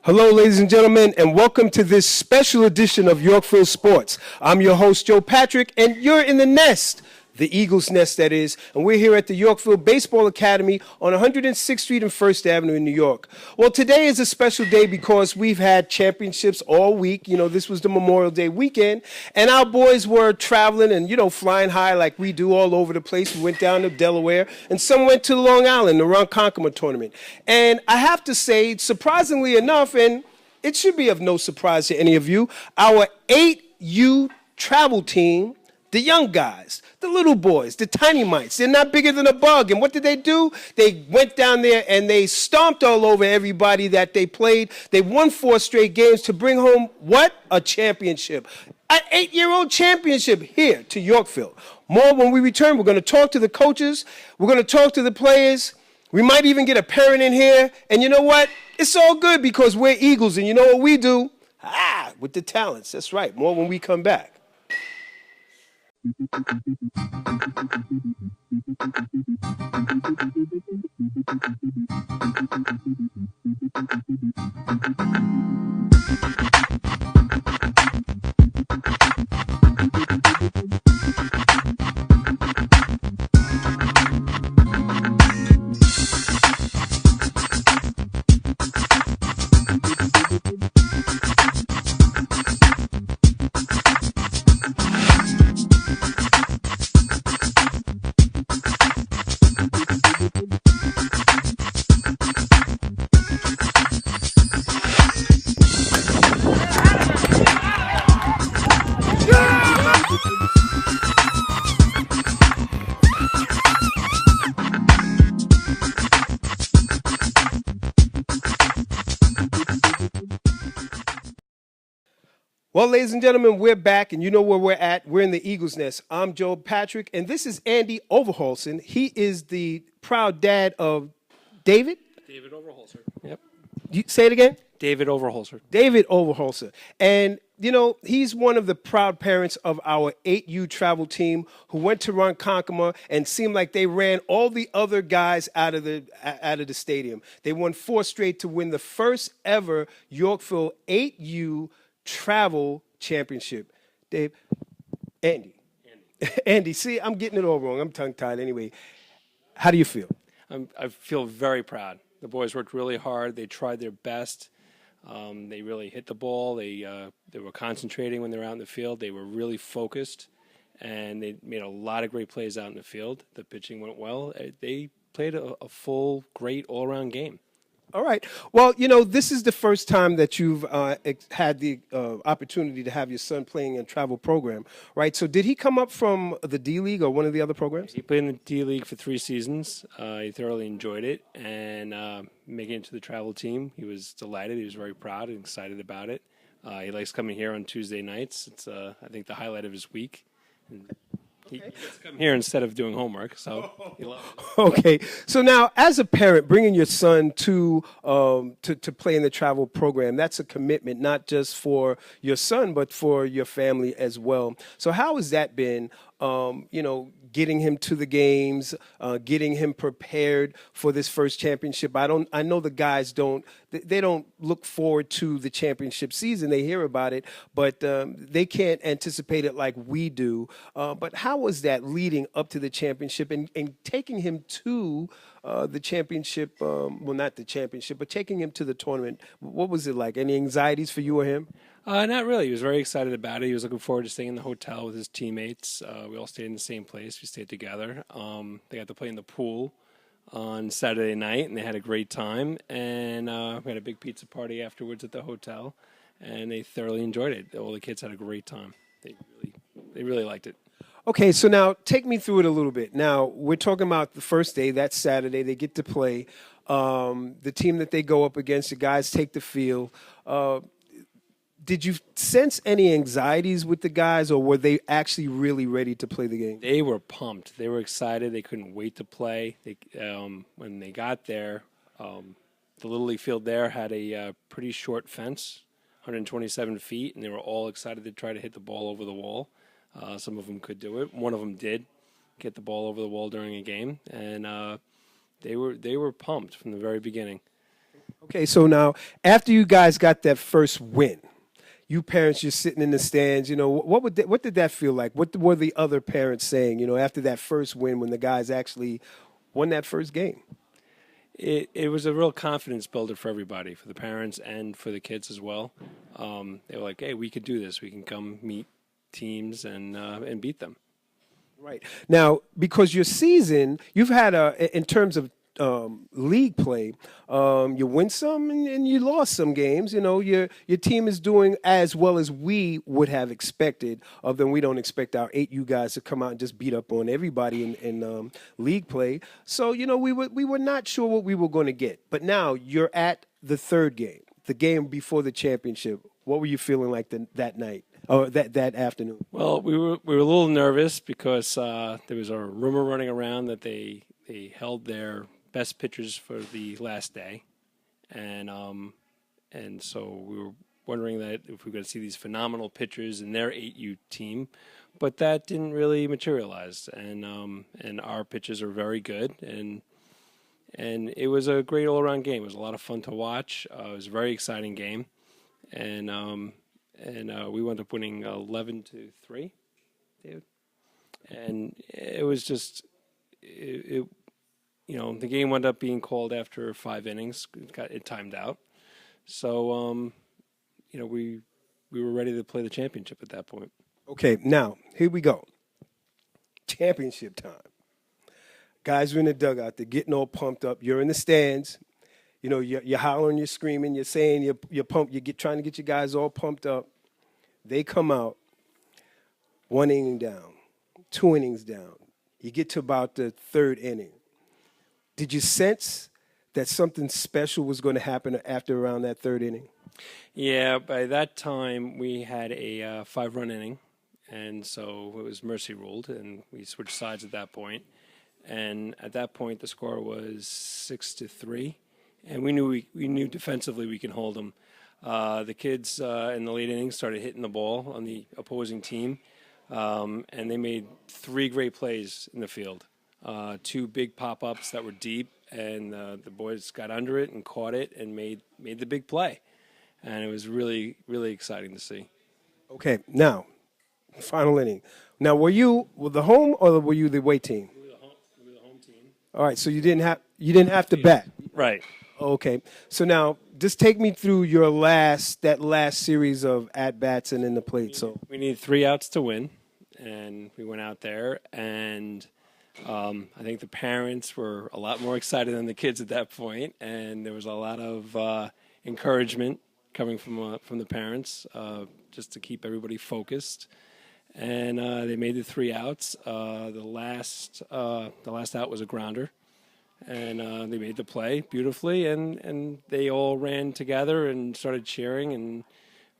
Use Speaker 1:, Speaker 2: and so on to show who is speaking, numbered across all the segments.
Speaker 1: Hello, ladies and gentlemen, and welcome to this special edition of Yorkville Sports. I'm your host, Joe Patrick, and you're in the nest, the Eagles' nest, that is, and we're here at the Yorkville Baseball Academy on 106th Street and 1st Avenue in New York. Well, today is a special day because we've had championships all week. You know, this was the Memorial Day weekend, and our boys were traveling and, flying high like we do all over the place. We went down to Delaware, and some went to Long Island, the Ronkonkoma tournament. And I have to say, surprisingly enough, and it should be of no surprise to any of you, our 8U travel team, the young guys, the little boys, the tiny mites, they're not bigger than a bug. And what did they do? They went down there and they stomped all over everybody that they played. They won 4 straight games to bring home what? A championship. An 8-year-old championship here to Yorkville. More when we return. We're going to talk to the coaches. We're going to talk to the players. We might even get a parent in here. And you know what? It's all good because we're Eagles. And you know what we do? With the talents. That's right. More when we come back. Well, ladies and gentlemen, we're back, and you know where we're at. We're in the Eagles' nest. I'm Joe Patrick, and this is Andy Overholson. He is the proud dad of David?
Speaker 2: David Overholser. Yep.
Speaker 1: You say it again?
Speaker 2: David Overholser.
Speaker 1: David Overholser. And, he's one of the proud parents of our 8U travel team who went to Ronkonkoma and seemed like they ran all the other guys out of the stadium. They won 4 straight to win the first ever Yorkville 8U travel championship. Andy. Andy, see, I'm getting it all wrong. I'm tongue-tied anyway. How do you feel?
Speaker 2: I feel very proud. The boys worked really hard. They tried their best. They really hit the ball. They were concentrating when they were out in the field. They were really focused, and they made a lot of great plays out in the field. The pitching went well. They played a full, great all-around game.
Speaker 1: All right. Well, this is the first time that you've had the opportunity to have your son playing in a travel program, right? So did he come up from the D-League or one of the other programs?
Speaker 2: He played in the D-League for 3 seasons. He thoroughly enjoyed it. And making it to the travel team, he was delighted. He was very proud and excited about it. He likes coming here on Tuesday nights. It's, I think, the highlight of his week. And he gets to come here instead of doing homework, so he loves it.
Speaker 1: Okay, so now as a parent, bringing your son to play in the travel program, that's a commitment not just for your son but for your family as well. So how has that been? Getting him to the games, getting him prepared for this first championship. I know the guys don't look forward to the championship season. They hear about it, but they can't anticipate it like we do. But how was that leading up to the championship and taking him to the championship? Well, not the championship, but taking him to the tournament. What was it like? Any anxieties for you or him?
Speaker 2: Not really. He was very excited about it. He was looking forward to staying in the hotel with his teammates. We all stayed in the same place. We stayed together. They got to play in the pool on Saturday night, and they had a great time. And we had a big pizza party afterwards at the hotel, and they thoroughly enjoyed it. All the kids had a great time. They really liked it.
Speaker 1: Okay, so now take me through it a little bit. Now, we're talking about the first day. That's Saturday. They get to play. The team that they go up against, the guys take the field. Did you sense any anxieties with the guys, or were they actually really ready to play the game?
Speaker 2: They were pumped. They were excited. They couldn't wait to play. When they got there, the Little League field there had a pretty short fence, 127 feet, and they were all excited to try to hit the ball over the wall. Some of them could do it. One of them did get the ball over the wall during a game, and they were pumped from the very beginning.
Speaker 1: Okay, so now after you guys got that first win, you parents, you're sitting in the stands. What did that feel like? What were the other parents saying? After that first win, when the guys actually won that first game.
Speaker 2: It was a real confidence builder for everybody, for the parents and for the kids as well. They were like, "Hey, we could do this. We can come meet teams and beat them."
Speaker 1: Right. Now, because your season, you've had in terms of league play, you win some and you lost some games. Your team is doing as well as we would have expected. Of them, we don't expect our 8U guys to come out and just beat up on everybody in league play. So we were not sure what we were going to get. But now you're at the third game, the game before the championship. What were you feeling like that night? Or that afternoon?
Speaker 2: Well, we were a little nervous because there was a rumor running around that they held their best pitchers for the last day, and so we were wondering that if we were going to see these phenomenal pitchers in their 8U team, but that didn't really materialize. And our pitchers are very good, and it was a great all around game. It was a lot of fun to watch. It was a very exciting game, and we wound up winning 11-3, David. And it was just the game wound up being called after 5 innings. It timed out, so we were ready to play the championship at that point.
Speaker 1: Okay, now here we go. Championship time. Guys are in the dugout. They're getting all pumped up. You're in the stands. You're hollering, you're screaming, you're saying you're pumped. Trying to get your guys all pumped up. They come out, 1 inning down, 2 innings down. You get to about the 3rd inning. Did you sense that something special was going to happen after around that 3rd inning?
Speaker 2: Yeah, by that time we had a 5-run inning, and so it was mercy ruled, and we switched sides at that point. And at that point, the score was 6-3, and we knew defensively we can hold them. The kids in the late innings started hitting the ball on the opposing team, and they made 3 great plays in the field. 2 big pop-ups that were deep, and the boys got under it and caught it and made the big play. And it was really, really exciting to see.
Speaker 1: Okay, now, final inning. Now, were you the home or were you the away team?
Speaker 2: We were the home team. All
Speaker 1: right, so you didn't have to bat.
Speaker 2: Right.
Speaker 1: Okay, so now just take me through that last series of at bats and in the plate. So
Speaker 2: we needed 3 outs to win, and we went out there, and I think the parents were a lot more excited than the kids at that point, and there was a lot of encouragement coming from the parents just to keep everybody focused. And they made the 3 outs. The last out was a grounder, and they made the play beautifully, and they all ran together and started cheering, and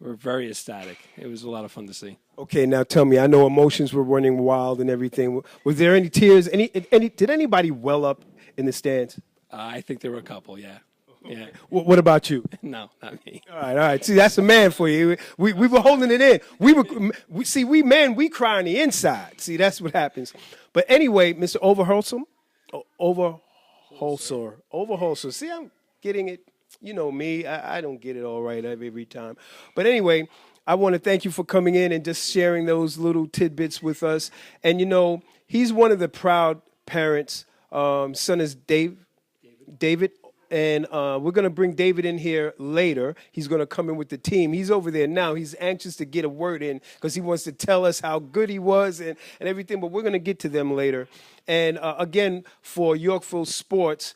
Speaker 2: were very ecstatic. It was a lot of fun to see.
Speaker 1: Okay, now tell me, I know emotions were running wild and everything. Was there any tears? Did anybody well up in the stands?
Speaker 2: I think there were a couple, yeah. Yeah.
Speaker 1: What about you?
Speaker 2: No, not me.
Speaker 1: All right. See, that's a man for you. We were holding it in. We cry on the inside. See, that's what happens. But anyway, Mr. Overholser. See, I'm getting it. You know me. I don't get it all right every time. But anyway, I want to thank you for coming in and just sharing those little tidbits with us. And, he's one of the proud parents. Son is David. And we're going to bring David in here later. He's going to come in with the team. He's over there now. He's anxious to get a word in because he wants to tell us how good he was and everything. But we're going to get to them later. And again, for Yorkville Sports,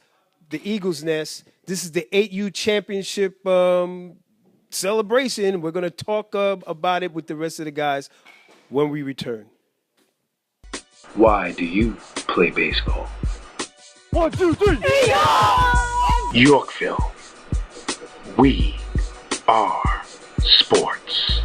Speaker 1: the Eagles Nest, this is the 8U championship celebration. We're going to talk about it with the rest of the guys when we return.
Speaker 3: Why do you play baseball?
Speaker 4: 1, 2, 3.
Speaker 3: Yorkville. We are sports.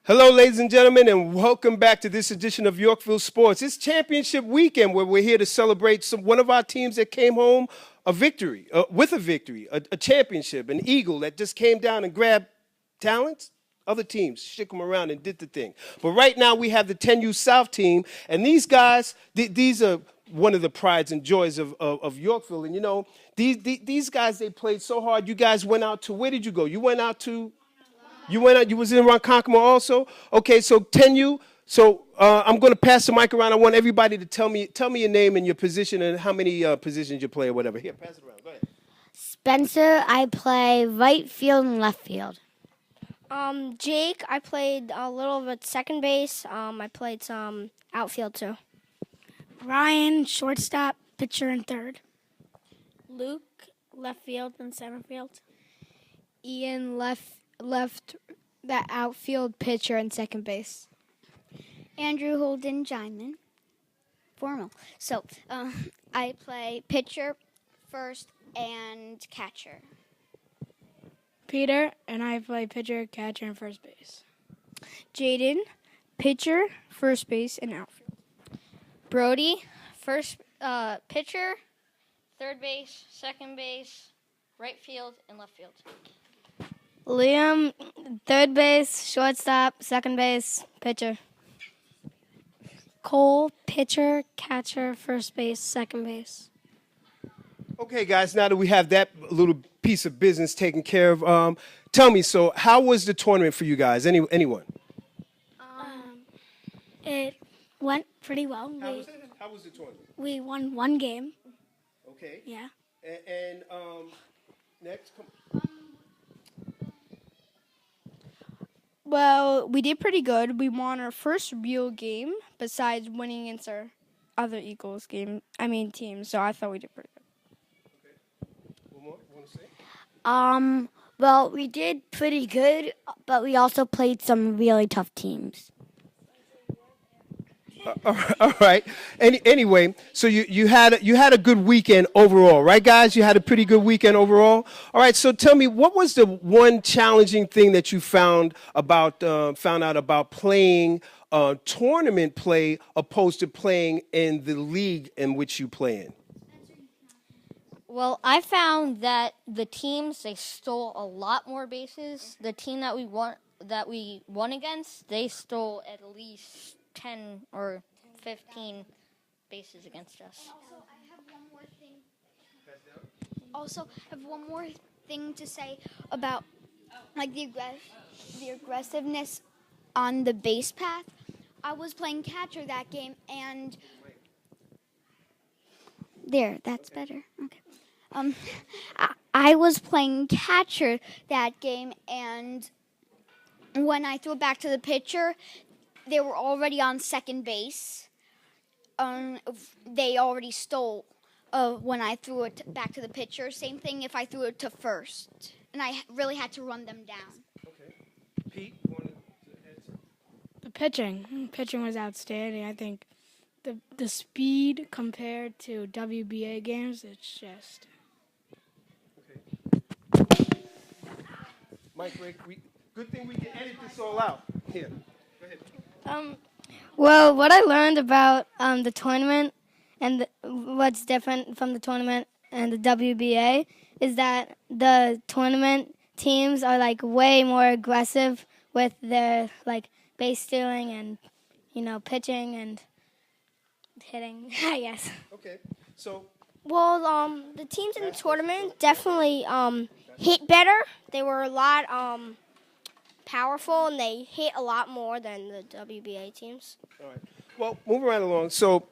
Speaker 1: Hello, ladies and gentlemen, and welcome back to this edition of Yorkville Sports. It's championship weekend where we're here to celebrate one of our teams that came home with a victory, a championship, an Eagle that just came down and grabbed talents, Other teams shook them around and did the thing. But right now we have the 10U South team, and these guys, these are one of the prides and joys of Yorkville. And you know, these guys, they played so hard. You guys went out to, where did you go? You went out to, you was in Ronkonkoma also? Okay, so 10U. So I'm going to pass the mic around. I want everybody to tell me your name and your position and how many positions you play or whatever. Here, pass it around. Go ahead.
Speaker 5: Spencer, I play right field and left field.
Speaker 6: Jake, I played a little bit second base. I played some outfield too.
Speaker 7: Ryan, shortstop, pitcher, and third.
Speaker 6: Luke, left field and center field.
Speaker 8: Ian, left that outfield, pitcher, and second base.
Speaker 5: Andrew Holden Jineman. Formal. So I play pitcher, first, and catcher.
Speaker 7: Peter, and I play pitcher, catcher, and first base.
Speaker 6: Jaden, pitcher, first base, and outfield.
Speaker 9: Brody, pitcher, third base, second base, right field, and left field.
Speaker 6: Liam, third base, shortstop, second base, pitcher. Cole, pitcher, catcher, first base, second base.
Speaker 1: Okay, guys, now that we have that little piece of business taken care of, tell me, so how was the tournament for you guys? Anyone?
Speaker 7: It went pretty well.
Speaker 1: How was the tournament?
Speaker 7: We won one game.
Speaker 1: Okay.
Speaker 7: Yeah.
Speaker 1: And next, come.
Speaker 8: Well, we did pretty good. We won our first real game besides winning against our other Eagles team. So I thought we did pretty good.
Speaker 1: One more? You want to say?
Speaker 5: Well, we did pretty good, but we also played some really tough teams.
Speaker 1: All right. Anyway, so you had a good weekend overall, right, guys? You had a pretty good weekend overall. All right. So tell me, what was the one challenging thing that you found out about playing tournament play opposed to playing in the league in which you play in?
Speaker 9: Well, I found that the teams, they stole a lot more bases. The team that we won against, they stole at least 10 or 15 bases against us.
Speaker 5: Also, I have one more thing to say about like the aggressiveness on the base path. I was playing catcher that game, and that's better. Okay. I was playing catcher that game, and when I threw it back to the pitcher, they were already on second base. They already stole when I threw it back to the pitcher. Same thing if I threw it to first. And I really had to run them down.
Speaker 1: Okay. Pete, you want to answer?
Speaker 7: The pitching was outstanding. I think the speed compared to WBA games, it's just...
Speaker 1: Okay. Mike, good thing we can edit this all out. Here, go ahead.
Speaker 6: Well, what I learned about the tournament and what's different from the tournament and the WBA is that the tournament teams are like way more aggressive with their like base stealing and pitching and hitting. I guess.
Speaker 1: Okay. So.
Speaker 6: Well, the teams in the tournament definitely hit better. They were a lot powerful, and they hit a lot more than the WBA teams.
Speaker 1: All right. Well, moving right along. So,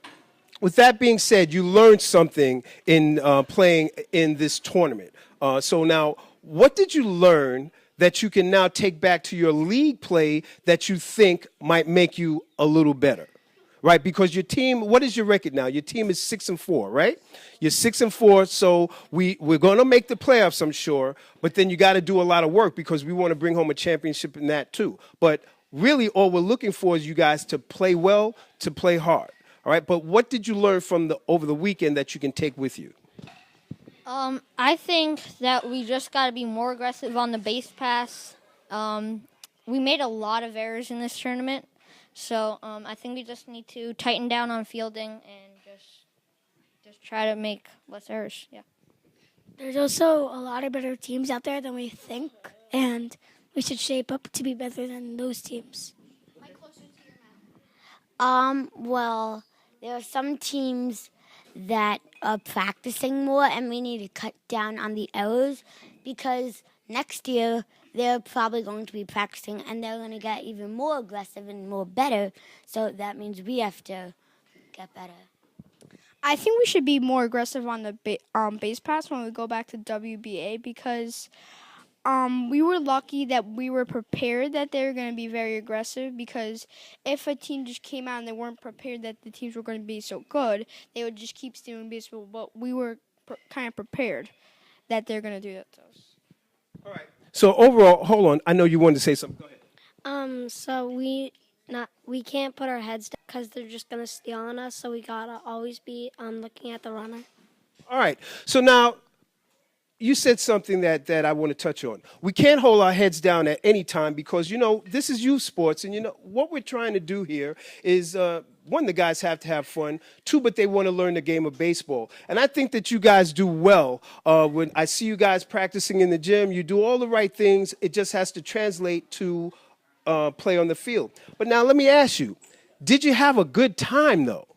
Speaker 1: with that being said, you learned something in playing in this tournament. So now, what did you learn that you can now take back to your league play that you think might make you a little better? Right, because your team, what is your record now? Your team is 6-4, right? You're 6-4, so we're going to make the playoffs, I'm sure. But then you got to do a lot of work because we want to bring home a championship in that too. But really, all we're looking for is you guys to play well, to play hard. All right. But what did you learn from over the weekend that you can take with you?
Speaker 9: I think that we just got to be more aggressive on the base pass. We made a lot of errors in this tournament. So I think we just need to tighten down on fielding and just try to make less errors. Yeah.
Speaker 7: There's also a lot of better teams out there than we think, and we should shape up to be better than those teams.
Speaker 10: Well, there are some teams that are practicing more, and we need to cut down on the errors because next year they're probably going to be practicing and they're going to get even more aggressive and more better. So that means we have to get better.
Speaker 8: I think we should be more aggressive on the base pass when we go back to WBA because we were lucky that we were prepared that they were going to be very aggressive because if a team just came out and they weren't prepared that the teams were going to be so good, they would just keep stealing baseball. But we were kind of prepared that they're going to do that to us.
Speaker 1: All right. So overall, hold on. I know you wanted to say something. Go ahead.
Speaker 6: So we can't put our heads down because they're just gonna steal on us. So we gotta always be looking at the runner.
Speaker 1: All right. So now, you said something that I want to touch on. We can't hold our heads down at any time because, this is youth sports. And, what we're trying to do here is, one, the guys have to have fun. Two, but they want to learn the game of baseball. And I think that you guys do well. When I see you guys practicing in the gym, you do all the right things. It just has to translate to play on the field. But now let me ask you, did you have a good time, though?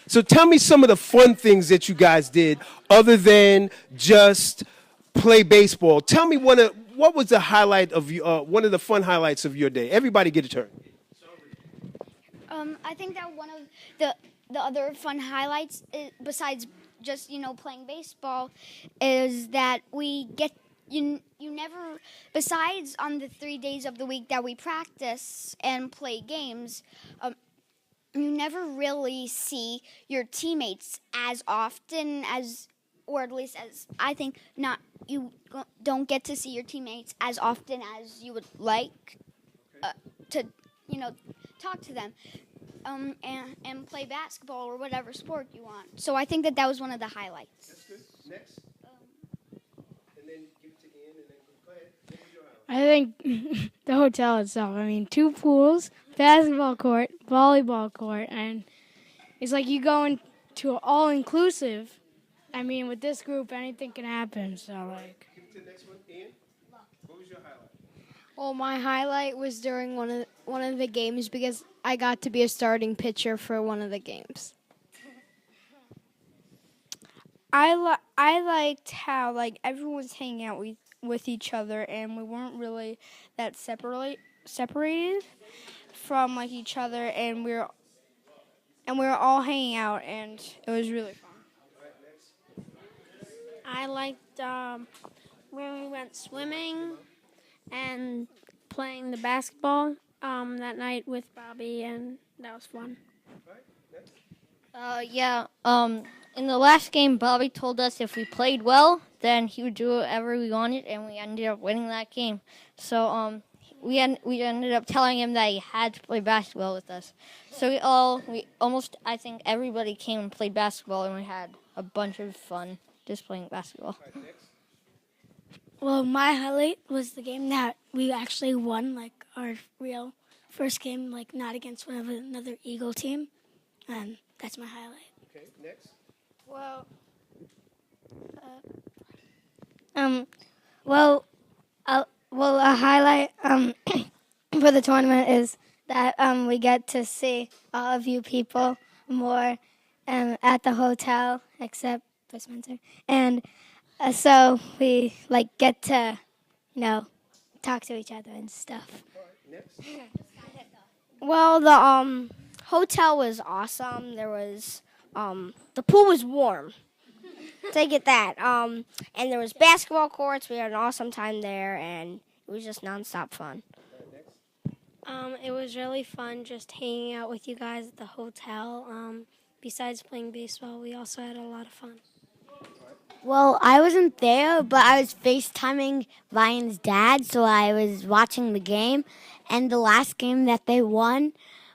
Speaker 1: So tell me some of the fun things that you guys did other than just play baseball. Tell me what was the highlight of one of the fun highlights of your day. Everybody get a turn.
Speaker 5: I think that one of the other fun highlights, besides just playing baseball, is that we get you never, besides on the 3 days of the week that we practice and play games. You never really see your teammates as often as, or at least as I think, you don't get to see your teammates as often as you would like to, talk to them and play basketball or whatever sport you want. So I think that was one of the highlights.
Speaker 1: That's good. Next. And then give it to Ian and then go ahead. What was your highlight?
Speaker 7: I think the hotel itself. I mean, 2 pools, basketball court, volleyball court, and it's like you go into all-inclusive. I mean, with this group, anything can happen. So, like.
Speaker 1: Give it to the next one, Ian. What was your highlight?
Speaker 11: Well, my highlight was during one of the games because I got to be a starting pitcher for one of the games.
Speaker 8: I liked how everyone's hanging out with each other and we weren't really that separated from each other and we were all hanging out and it was really fun.
Speaker 6: I liked when we went swimming and playing the basketball that night with Bobby, and that was fun.
Speaker 9: In the last game, Bobby told us if we played well, then he would do whatever we wanted, and we ended up winning that game. So we ended up telling him that he had to play basketball with us. So I think everybody came and played basketball, and we had a bunch of fun just playing basketball.
Speaker 7: Well, my highlight was the game that we actually won, our real first game, not against another Eagle team, and that's my highlight.
Speaker 1: Okay, next.
Speaker 6: Well, a highlight for the tournament is that we get to see all of you people more at the hotel, except for Spencer, and so we get to talk to each other and stuff.
Speaker 11: Well, the hotel was awesome. There was the pool was warm. Take it that. And there was basketball courts. We had an awesome time there, and it was just nonstop fun.
Speaker 6: It was really fun just hanging out with you guys at the hotel. Besides playing baseball, we also had a lot of fun.
Speaker 10: Well, I wasn't there, but I was FaceTiming Ryan's dad, so I was watching the game. And the last game that they won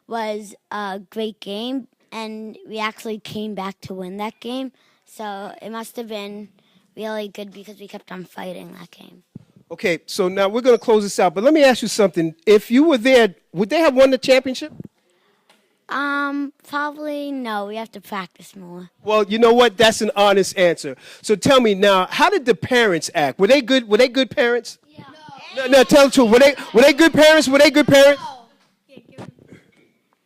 Speaker 10: was a great game, and we actually came back to win that game. So it must have been really good because we kept on fighting that game.
Speaker 1: Okay, so now we're going to close this out, but let me ask you something. If you were there, would they have won the championship?
Speaker 10: Probably no. We have to practice more.
Speaker 1: Well, you know what? That's an honest answer. So tell me now, how did the parents act? Were they good? Were they good parents? Yeah. No, tell the truth. Were they good parents? Were they good parents?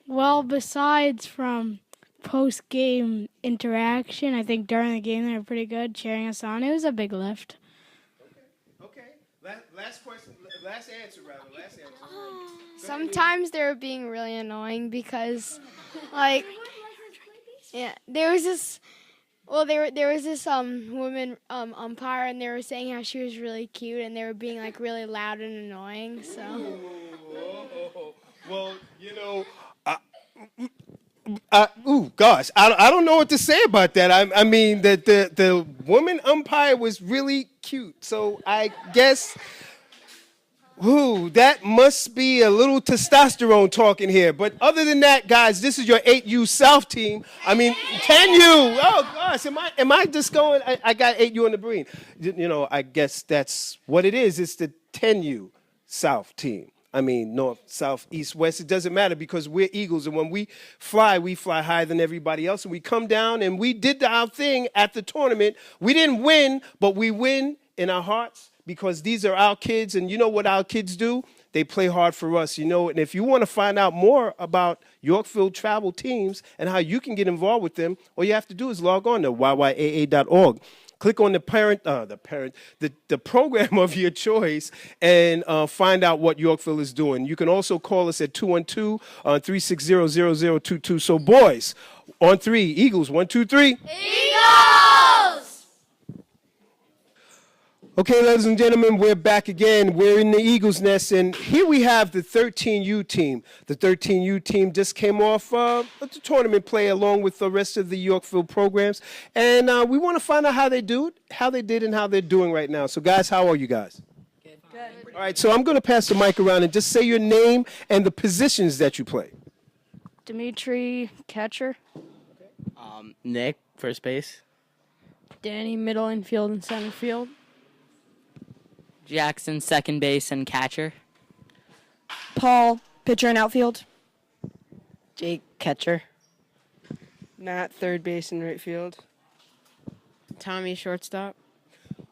Speaker 7: Well, besides from post-game interaction, I think during the game they were pretty good, cheering us on. It was a big lift.
Speaker 1: Okay. Last question. Last answer, rather. Last answer.
Speaker 12: Sometimes they were being really annoying because, like, yeah, there was this. Well, there was this woman umpire, and they were saying how she was really cute, and they were being like really loud and annoying. So.
Speaker 1: Well, you know. Gosh, I don't know what to say about that. I mean, the woman umpire was really cute. So I guess, that must be a little testosterone talking here. But other than that, guys, this is your 8U South team. I mean, 10U. Oh gosh, am I just going? I got 8U on the brain. You know, I guess that's what it is. It's the 10U South team. I mean, north, south, east, west, it doesn't matter because we're Eagles. And when we fly higher than everybody else. And we come down and we did our thing at the tournament. We didn't win, but we win in our hearts because these are our kids. And you know what our kids do? They play hard for us, you know. And if you want to find out more about Yorkville travel teams and how you can get involved with them, all you have to do is log on to yyaa.org. Click on the program of your choice and find out what Yorkville is doing. You can also call us at 212-360-0022. So, boys, on three, Eagles, 1, 2, 3.
Speaker 11: Eagles!
Speaker 1: Okay, ladies and gentlemen, we're back again. We're in the Eagles' nest, and here we have the 13U team. The 13U team just came off the tournament play along with the rest of the Yorkville programs, and we want to find out how they did, and how they're doing right now. So, guys, how are you guys? Good. All right, so I'm going to pass the mic around and just say your name and the positions that you play.
Speaker 13: Dimitri, catcher.
Speaker 14: Nick, first base.
Speaker 13: Danny, middle infield and center field.
Speaker 15: Jackson, second base and catcher.
Speaker 16: Paul, pitcher and outfield.
Speaker 17: Jake, catcher.
Speaker 18: Matt, third base and right field.
Speaker 19: Tommy, shortstop.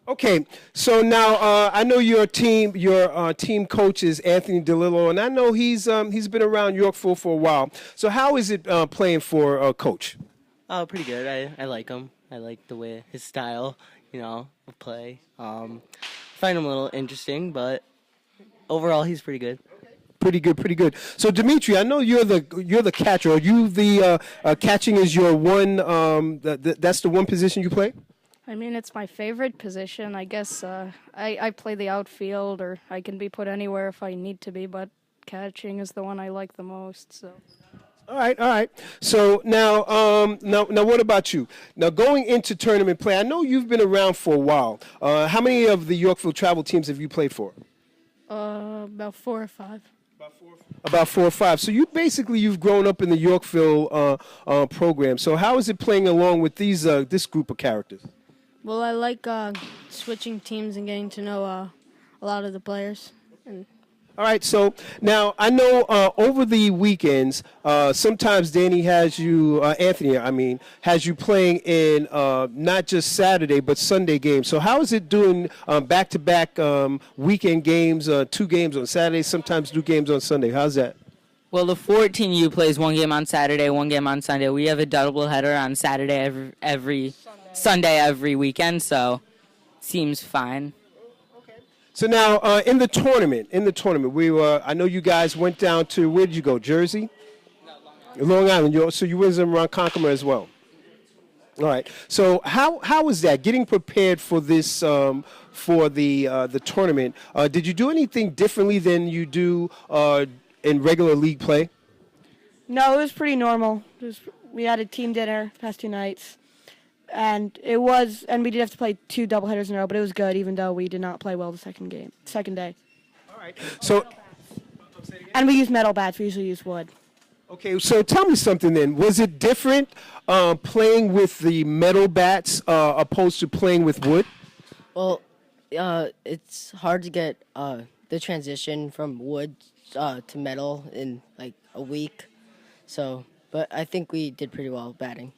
Speaker 1: Okay, so now I know your team coach is Anthony DeLillo, and I know he's been around Yorkville for a while. So how is it playing for Coach?
Speaker 14: Oh, pretty good. I like him. I like the way his style, of play. Find him a little interesting, but overall he's pretty good.
Speaker 1: Pretty good. So Dimitri, I know you're the catcher. Are you the catching is your one? That's the one position you play.
Speaker 13: I mean, it's my favorite position. I guess I play the outfield, or I can be put anywhere if I need to be. But catching is the one I like the most. So.
Speaker 1: All right. So now, what about you? Now, going into tournament play, I know you've been around for a while. How many of the Yorkville travel teams have you played for?
Speaker 13: About 4 or 5.
Speaker 1: About 4 or 5. So you've grown up in the Yorkville program. So how is it playing along with this group of characters?
Speaker 19: Well, I like switching teams and getting to know a lot of the players.
Speaker 1: All right, so now I know over the weekends, sometimes Danny has you, Anthony, has you playing in not just Saturday but Sunday games. So how is it doing back-to-back weekend games, 2 games on Saturday, sometimes 2 games on Sunday? How's that?
Speaker 15: Well, the 14U plays 1 game on Saturday, 1 game on Sunday. We have a doubleheader on Saturday every Sunday every weekend, so seems fine.
Speaker 1: So now, in the tournament, I know you guys went down to, where did you go, Jersey? Long Island. So you went around Concomar as well. All right. So how was that, getting prepared for this, for the tournament? Did you do anything differently than you do in regular league play?
Speaker 16: No, it was pretty normal. We had a team dinner past 2 nights. And we did have to play 2 doubleheaders in a row, but it was good, even though we did not play well the second day.
Speaker 1: All right. So,
Speaker 16: and we used metal bats. We usually use wood.
Speaker 1: Okay. So tell me something then. Was it different playing with the metal bats opposed to playing with wood?
Speaker 17: Well, it's hard to get the transition from wood to metal in like a week. So but I think we did pretty well batting.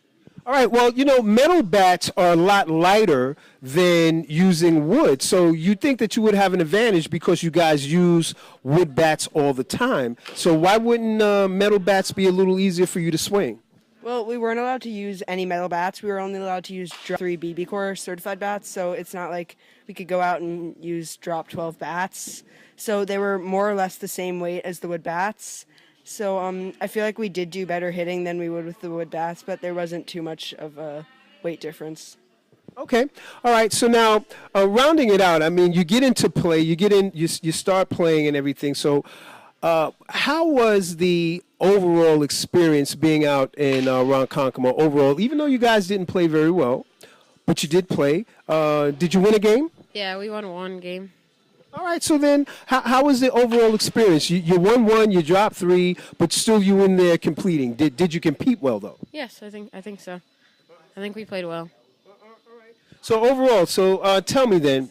Speaker 1: All right, well, metal bats are a lot lighter than using wood. So you think that you would have an advantage because you guys use wood bats all the time. So why wouldn't metal bats be a little easier for you to swing?
Speaker 18: Well, we weren't allowed to use any metal bats. We were only allowed to use Drop 3 BB Core certified bats, so it's not like we could go out and use Drop 12 bats. So they were more or less the same weight as the wood bats. So I feel like we did do better hitting than we would with the wood bats, but there wasn't too much of a weight difference.
Speaker 1: Okay. All right. So now, rounding it out, I mean, you get into play, you start playing and everything. So how was the overall experience being out in Ronkonkoma overall, even though you guys didn't play very well, but you did play? Did you win a game?
Speaker 20: Yeah, we won one game.
Speaker 1: All right, so then how was the overall experience? You won one, you dropped 3, but still you in there completing. Did you compete well, though?
Speaker 20: Yes, I think so. I think we played well.
Speaker 1: So overall, tell me then,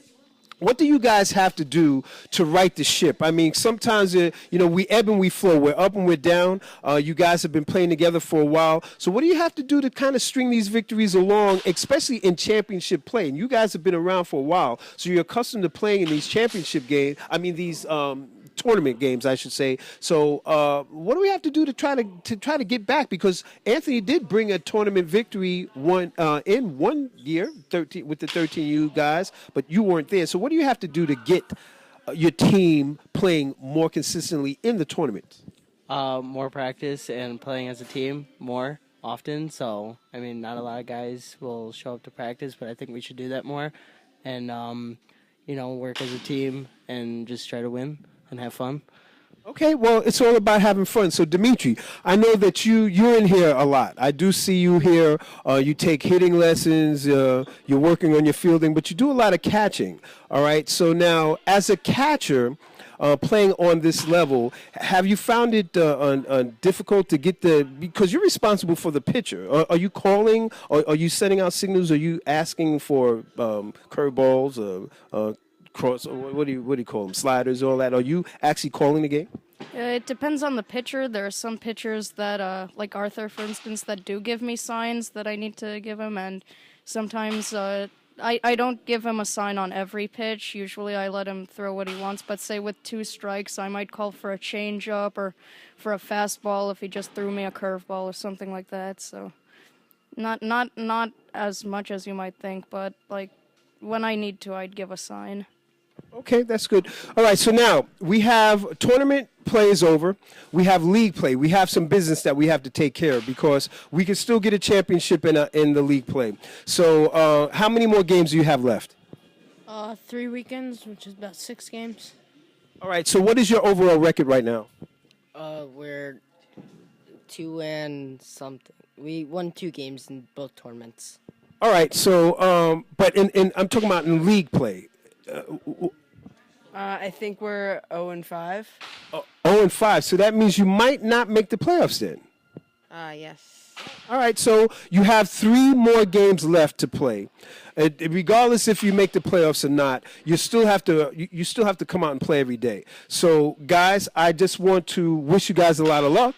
Speaker 1: what do you guys have to do to right the ship? I mean, sometimes, we ebb and we flow. We're up and we're down. You guys have been playing together for a while. So what do you have to do to kind of string these victories along, especially in championship play? And you guys have been around for a while, so you're accustomed to playing in these championship games. I mean, these tournament games, I should say. So what do we have to do to try to get back? Because Anthony did bring a tournament victory in 1 year, 13 with the 13U guys, but you weren't there. So what do you have to do to get your team playing more consistently in the tournament?
Speaker 14: More practice and playing as a team more often. So, I mean, not a lot of guys will show up to practice, but I think we should do that more and, work as a team and just try to win and have fun.
Speaker 1: Okay, well, it's all about having fun. So, Dimitri, I know that you're in here a lot. I do see you here. You take hitting lessons. You're working on your fielding, but you do a lot of catching. All right. So now, as a catcher, playing on this level, have you found it difficult to get because you're responsible for the pitcher? Are you calling? Are you sending out signals? Are you asking for curveballs? Cross, what do you call them? Sliders, all that. Are you actually calling the game?
Speaker 13: It depends on the pitcher. There are some pitchers that, like Arthur, for instance, that do give me signs that I need to give him, and sometimes I don't give him a sign on every pitch. Usually I let him throw what he wants, but say with 2 strikes, I might call for a changeup or for a fastball if he just threw me a curveball or something like that. So not as much as you might think, but like when I need to, I'd give a sign.
Speaker 1: Okay, that's good. All right, so now we have tournament play is over. We have league play. We have some business that we have to take care of because we can still get a championship in the league play. So how many more games do you have left?
Speaker 19: 3 weekends, which is about 6 games.
Speaker 1: All right, so what is your overall record right now?
Speaker 17: We're 2 and something. We won 2 games in both tournaments.
Speaker 1: All right, so but in I'm talking about in league play.
Speaker 18: I think we're 0-5.
Speaker 1: 0-5. So that means you might not make the playoffs then.
Speaker 18: Yes.
Speaker 1: All right, so you have 3 more games left to play. Regardless if you make the playoffs or not, you still have to come out and play every day. So, guys, I just want to wish you guys a lot of luck.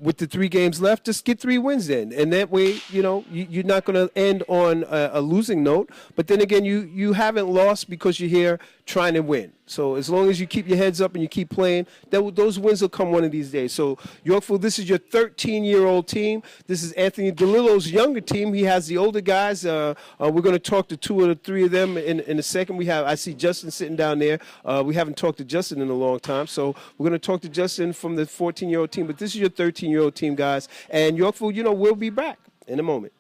Speaker 1: With the 3 games left, just get 3 wins in. And that way, you're not going to end on a losing note. But then again, you haven't lost because you're here trying to win. So as long as you keep your heads up and you keep playing, those wins will come one of these days. So Yorkville, this is your 13-year-old team. This is Anthony DeLillo's younger team. He has the older guys. We're going to talk to 2 or 3 of them in a second. I see Justin sitting down there. We haven't talked to Justin in a long time. So we're going to talk to Justin from the 14-year-old team. But this is your 13-year-old team, guys. And Yorkville, we'll be back in a moment.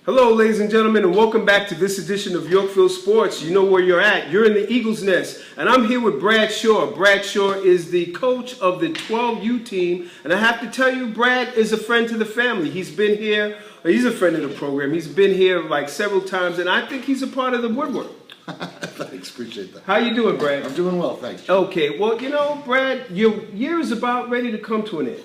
Speaker 1: Hello, ladies and gentlemen, and welcome back to this edition of Yorkville Sports. You know where you're at. You're in the Eagles Nest, and I'm here with Brad Shaw. Brad Shaw is the coach of the 12U team, and I have to tell you, Brad is a friend to the family. He's been here. He's a friend of the program. He's been here like several times, and I think he's a part of the woodwork.
Speaker 21: Thanks, appreciate that.
Speaker 1: How you doing, Brad?
Speaker 21: I'm doing well, thanks.
Speaker 1: Okay, well, Brad, your year is about ready to come to an end.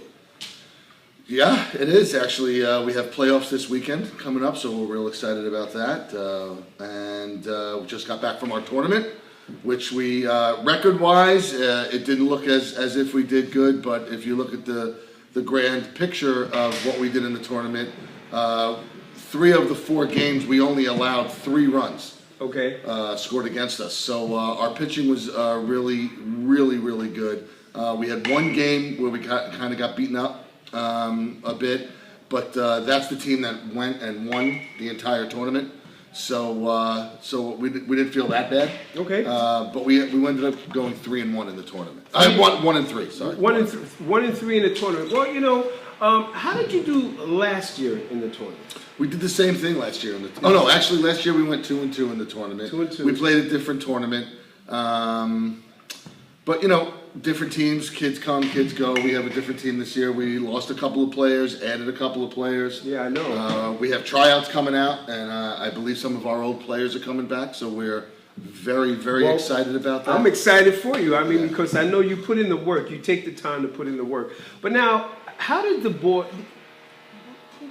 Speaker 21: Yeah, it is actually. We have playoffs this weekend coming up, so we're real excited about that. And we just got back from our tournament. which we record-wise, it didn't look as if we did good. But if you look at the grand picture of what we did in the tournament, 3 of the 4 games we only allowed 3 runs.
Speaker 1: Okay.
Speaker 21: Scored against us. So our pitching was really, really, really good. We had 1 game where we kind of got beaten up a bit, but that's the team that went and won the entire tournament. So we didn't feel that bad.
Speaker 1: Okay.
Speaker 21: But we ended up going 3-1 in the tournament. I won 1-3. Sorry.
Speaker 1: 1-3 in the tournament. Well, how did you do last year in the tournament?
Speaker 21: We did the same thing last year. Actually, last year we went 2-2 in the tournament.
Speaker 1: 2-2.
Speaker 21: We played a different tournament. But, different teams, kids come, kids go. We have a different team this year. We lost a couple of players, added a couple of players.
Speaker 1: Yeah, I know.
Speaker 21: We have tryouts coming out, and I believe some of our old players are coming back, so we're very, very excited about that.
Speaker 1: I'm excited for you. I mean, because I know you put in the work. You take the time to put in the work. But now, how did the boy...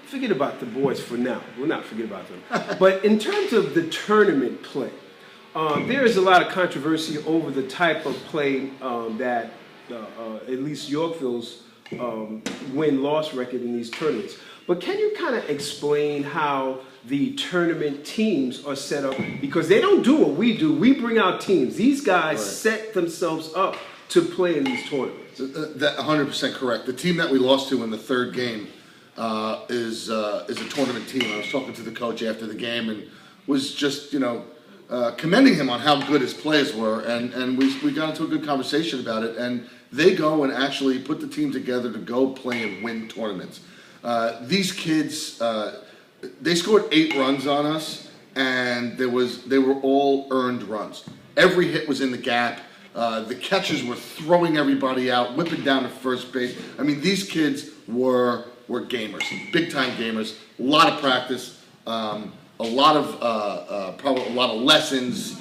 Speaker 1: Forget about the boys for now. We'll not forget about them. But in terms of the tournament play, there is a lot of controversy over the type of play that at least Yorkville's win-loss record in these tournaments. But can you kind of explain how the tournament teams are set up? Because they don't do what we do. We bring out teams. These guys set themselves up to play in these tournaments.
Speaker 21: That 100% correct. The team that we lost to in the 3rd game is a tournament team. I was talking to the coach after the game and was just, commending him on how good his plays were, and we got into a good conversation about it, and they go and actually put the team together to go play and win tournaments. These kids, they scored 8 runs on us, and they were all earned runs. Every hit was in the gap. The catchers were throwing everybody out, whipping down to first base. I mean, these kids were gamers, big-time gamers, a lot of practice, a lot of lessons,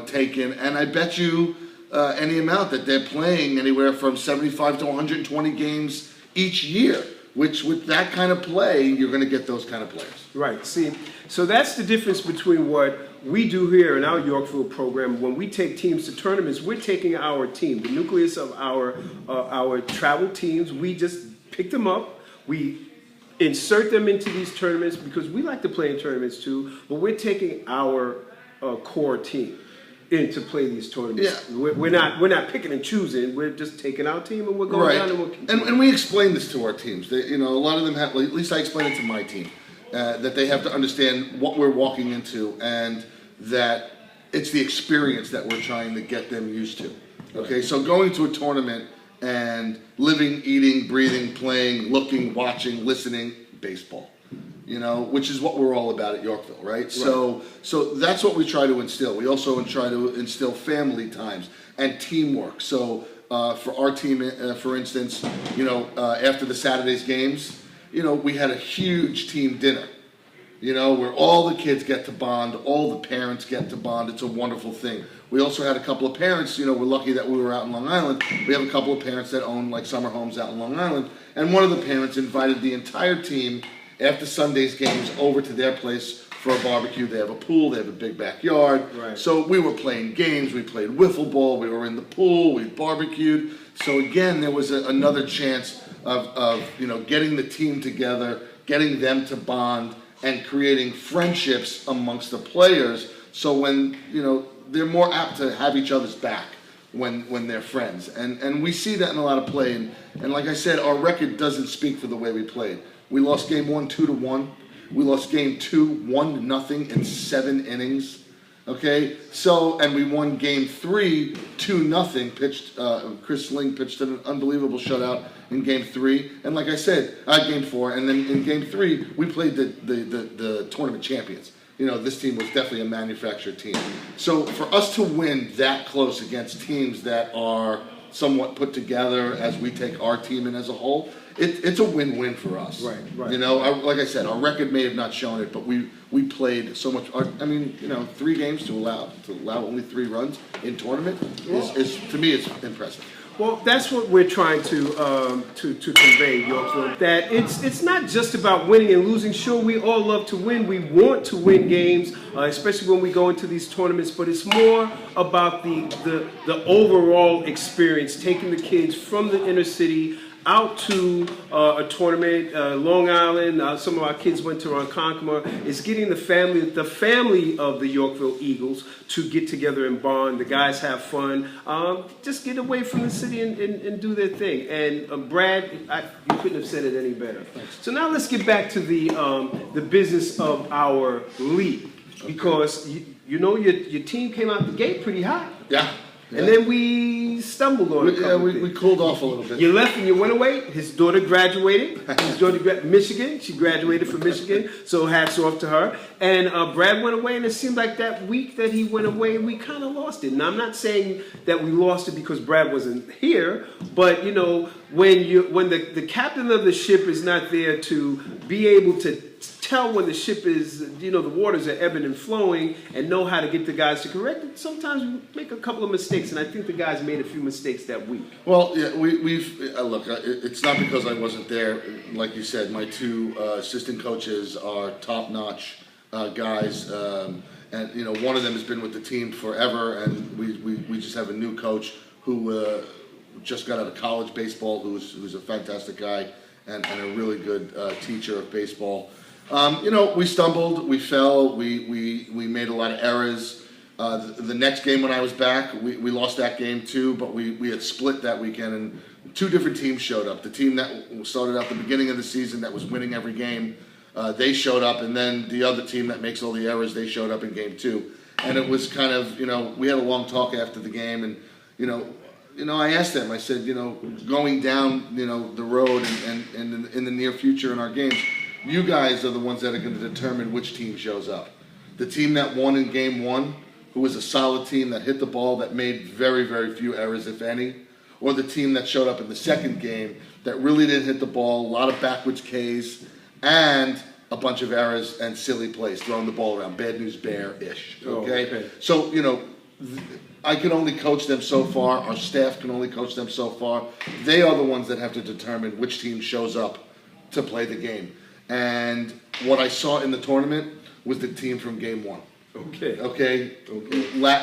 Speaker 21: taken, and I bet you any amount that they're playing anywhere from 75 to 120 games each year. Which, with that kind of play, you're going to get those kind of players.
Speaker 1: Right. See, so that's the difference between what we do here in our Yorkville program. When we take teams to tournaments, we're taking our team, the nucleus of our travel teams. We just pick them up. We insert them into these tournaments because we like to play in tournaments too. But we're taking our core team in to play these tournaments. Yeah. We're not picking and choosing. We're just taking our team and we're going down and we'll keep
Speaker 21: and we explain this to our teams. They, a lot of them have. At least I explain it to my team that they have to understand what we're walking into and that it's the experience that we're trying to get them used to. Okay, so going to a tournament and living, eating, breathing, playing, looking, watching, listening, baseball. Which is what we're all about at Yorkville, right? So that's what we try to instill. We also try to instill family times and teamwork. So for our team, for instance, after the Saturday's games, we had a huge team dinner, where all the kids get to bond, all the parents get to bond. It's a wonderful thing. We also had a couple of parents, we're lucky that we were out in Long Island. We have a couple of parents that own like summer homes out in Long Island. And one of the parents invited the entire team after Sunday's games over to their place for a barbecue. They have a pool, they have a big backyard.
Speaker 1: Right.
Speaker 21: So we were playing games, we played wiffle ball, we were in the pool, we barbecued. So again, there was another chance of getting the team together, getting them to bond, and creating friendships amongst the players. So when, they're more apt to have each other's back when they're friends. And we see that in a lot of play. And like I said, our record doesn't speak for the way we played. We lost game 1 2-1. We lost game 2 1-0 in 7 innings. Okay, and we won game 3 2-0. Chris Sling pitched an unbelievable shutout in game 3, and like I said, game 4, and then in game 3 we played the tournament champions. This team was definitely a manufactured team. So for us to win that close against teams that are somewhat put together as we take our team in as a whole, it's a win-win for us.
Speaker 1: Right, right.
Speaker 21: You know, like I said, our record may have not shown it, but we played so much. I mean, you know, 3 games to allow only 3 runs in tournament is to me it's impressive.
Speaker 1: Well, that's what we're trying to convey, Yorkville. That it's not just about winning and losing. Sure, we all love to win. We want to win games, especially when we go into these tournaments. But it's more about the overall experience, taking the kids from the inner city out to a tournament, Long Island. Some of our kids went to Ronkonkoma. It's getting the family of the Yorkville Eagles to get together and bond. The guys have fun. Just get away from the city and do their thing. And Brad, you couldn't have said it any better. So now let's get back to the business of our league, because you know your team came out the gate pretty hot.
Speaker 21: Yeah.
Speaker 1: And then we stumbled on it.
Speaker 21: Yeah, we cooled off a little bit.
Speaker 1: You left and you went away. His daughter graduated. Michigan. She graduated from Michigan. So hats off to her. And Brad went away, and it seemed like that week that he went away, we kind of lost it. Now, I'm not saying that we lost it because Brad wasn't here, but you know, when the captain of the ship is not there to be able to tell when the ship is, you know, the waters are ebbing and flowing, and know how to get the guys to correct it, sometimes we make a couple of mistakes, and I think the guys made a few mistakes that week.
Speaker 21: Well, yeah, we've look. It's not because I wasn't there. Like you said, my 2 assistant coaches are top-notch guys, and you know, one of them has been with the team forever, and we just have a new coach who just got out of college baseball, who's a fantastic guy and a really good teacher of baseball. You know, we stumbled, we fell, we made a lot of errors. The next game when I was back, we lost that game too, but we had split that weekend, and 2 different teams showed up. The team that started out the beginning of the season that was winning every game, they showed up, and then the other team that makes all the errors, they showed up in game 2. And it was kind of, you know, we had a long talk after the game, and you know, I asked them, I said, you know, going down, you know, the road and in the near future in our games, you guys are the ones that are going to determine which team shows up. The team that won in game 1, who was a solid team that hit the ball, that made very, very few errors, if any, or the team that showed up in the second game that really didn't hit the ball, a lot of backwards Ks, and a bunch of errors and silly plays, throwing the ball around, bad news bear-ish, okay?
Speaker 1: Okay.
Speaker 21: So, you know, I can only coach them so far. Our staff can only coach them so far. They are the ones that have to determine which team shows up to play the game. And what I saw in the tournament was the team from game 1. Okay.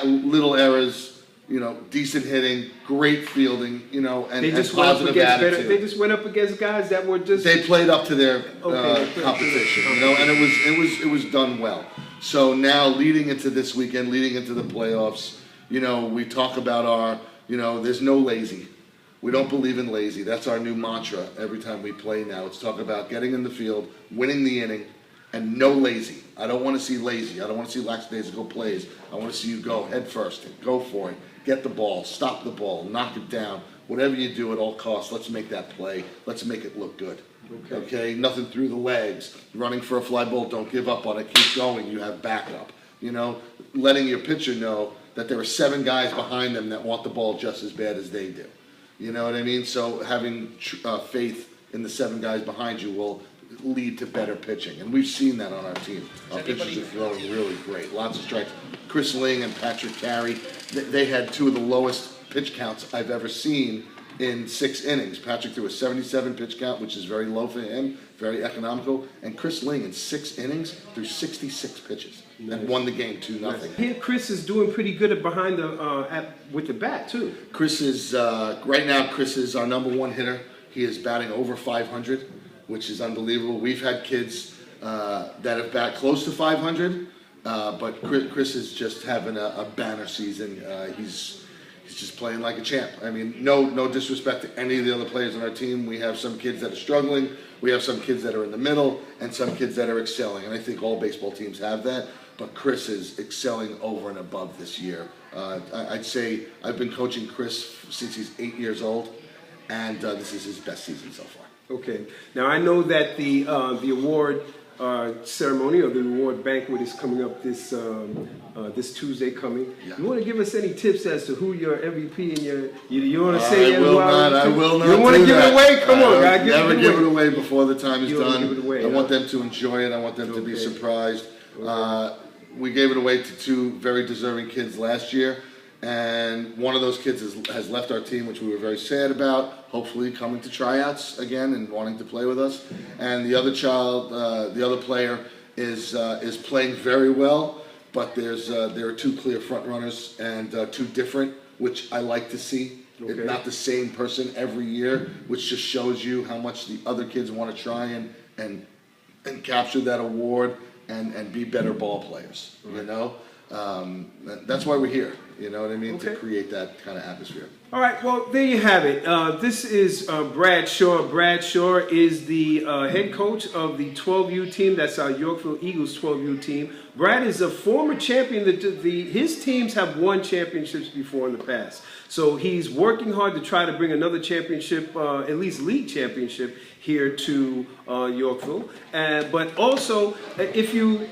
Speaker 21: Little errors, you know, decent hitting, great fielding, you know, and positive attitude.
Speaker 1: They just went up against guys that were just.
Speaker 21: They played up to their competition, you know, and it was done well. So now, leading into this weekend, leading into the playoffs, you know, we talk about our, you know, there's no lazy. We don't believe in lazy. That's our new mantra every time we play now. It's talk about getting in the field, winning the inning, and no lazy. I don't want to see lazy. I don't want to see lackadaisical plays. I want to see you go head first and go for it. Get the ball, stop the ball, knock it down. Whatever you do at all costs, let's make that play. Let's make it look good. Okay? Nothing through the legs. Running for a fly ball, don't give up on it. Keep going. You have backup. You know, letting your pitcher know that there are 7 guys behind them that want the ball just as bad as they do. You know what I mean? So having faith in the 7 guys behind you will lead to better pitching. And we've seen that on our team. Our pitchers are throwing really great. Lots of strikes. Chris Ling and Patrick Carey, they had 2 of the lowest pitch counts I've ever seen in 6 innings. Patrick threw a 77 pitch count, which is very low for him, very economical. And Chris Ling in 6 innings threw 66 pitches and won the game 2-0.
Speaker 1: Here, Chris is doing pretty good behind with the bat too.
Speaker 21: Chris is right now. Chris is our number 1 hitter. He is batting over 500, which is unbelievable. We've had kids that have batted close to 500, but Chris is just having a banner season. He's just playing like a champ. I mean, no disrespect to any of the other players on our team. We have some kids that are struggling. We have some kids that are in the middle, and some kids that are excelling. And I think all baseball teams have that. But Chris is excelling over and above this year. I'd say I've been coaching Chris since he's 8 years old, and this is his best season so far.
Speaker 1: Okay. Now I know that the award ceremony or the award banquet is coming up this Tuesday coming. You want to give us any tips as to who your MVP and you want to say?
Speaker 21: I will not.
Speaker 1: You don't want to give it away? Come on, guys.
Speaker 21: Never give it away before the time is done.
Speaker 1: Give it away,
Speaker 21: I want them to enjoy it. I want them to be surprised. We gave it away to two very deserving kids last year. And one of those kids has left our team, which we were very sad about, hopefully coming to tryouts again and wanting to play with us. And the other child, the other player, is playing very well, but there are two clear front runners and two different, which I like to see. Okay. Not the same person every year, which just shows you how much the other kids want to try and capture that award and be better ball players, you know? That's why we're here, you know what I mean, to create that kind of atmosphere.
Speaker 1: All right, well, there you have it. This is Brad Shaw. Brad Shaw is the head coach of the 12U team. That's our Yorkville Eagles 12U team. Brad is a former champion. His teams have won championships before in the past. So he's working hard to try to bring another championship, at least league championship, here to Yorkville. But also, if you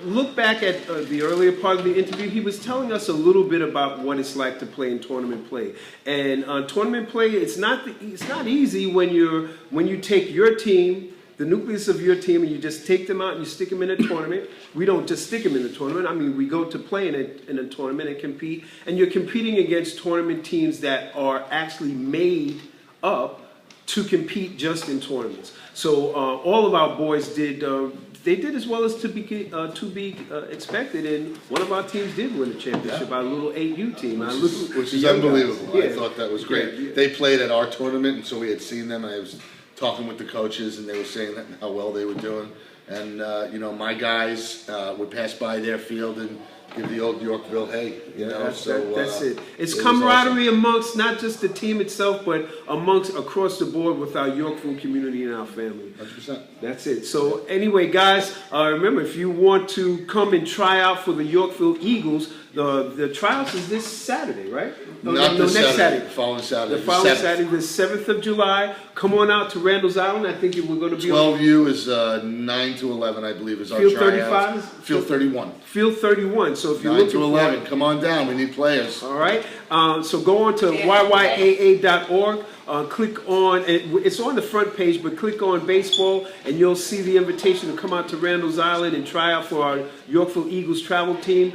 Speaker 1: look back at the earlier part of the interview, he was telling us a little bit about what it's like to play in tournament play. And tournament play, it's not easy when you take your team, the nucleus of your team, and you just take them out and you stick them in a tournament. We don't just stick them in the tournament. I mean, we go to play in a tournament and compete. And you're competing against tournament teams that are actually made up to compete just in tournaments. So all of our boys did. They did as well as to be expected, and one of our teams did win a championship. Our little 8U team,
Speaker 21: which is unbelievable. Yeah. I thought that was great. Yeah. They played at our tournament, and so we had seen them. I was talking with the coaches, and they were saying that how well they were doing. And my guys would pass by their field and give the old Yorkville, hey, that's
Speaker 1: it. It's camaraderie amongst not just the team itself, but amongst across the board with our Yorkville community and our family.
Speaker 21: 100%.
Speaker 1: That's it. So anyway, guys, remember, if you want to come and try out for the Yorkville Eagles, the tryouts is this Saturday, right?
Speaker 21: Next Saturday. The following Saturday.
Speaker 1: The following Saturday, the 7th of July. Come on out to Randall's Island. I think we're going to be
Speaker 21: 12U is 9 to 11, I believe, is our tryout.
Speaker 1: Field 35?
Speaker 21: Field 31.
Speaker 1: Field 31. So if you're
Speaker 21: 9 to 11, come on down. We need players.
Speaker 1: All right. So go on to yyaa.org. Click on, it's on the front page, but click on baseball and you'll see the invitation to come out to Randall's Island and try out for our Yorkville Eagles travel team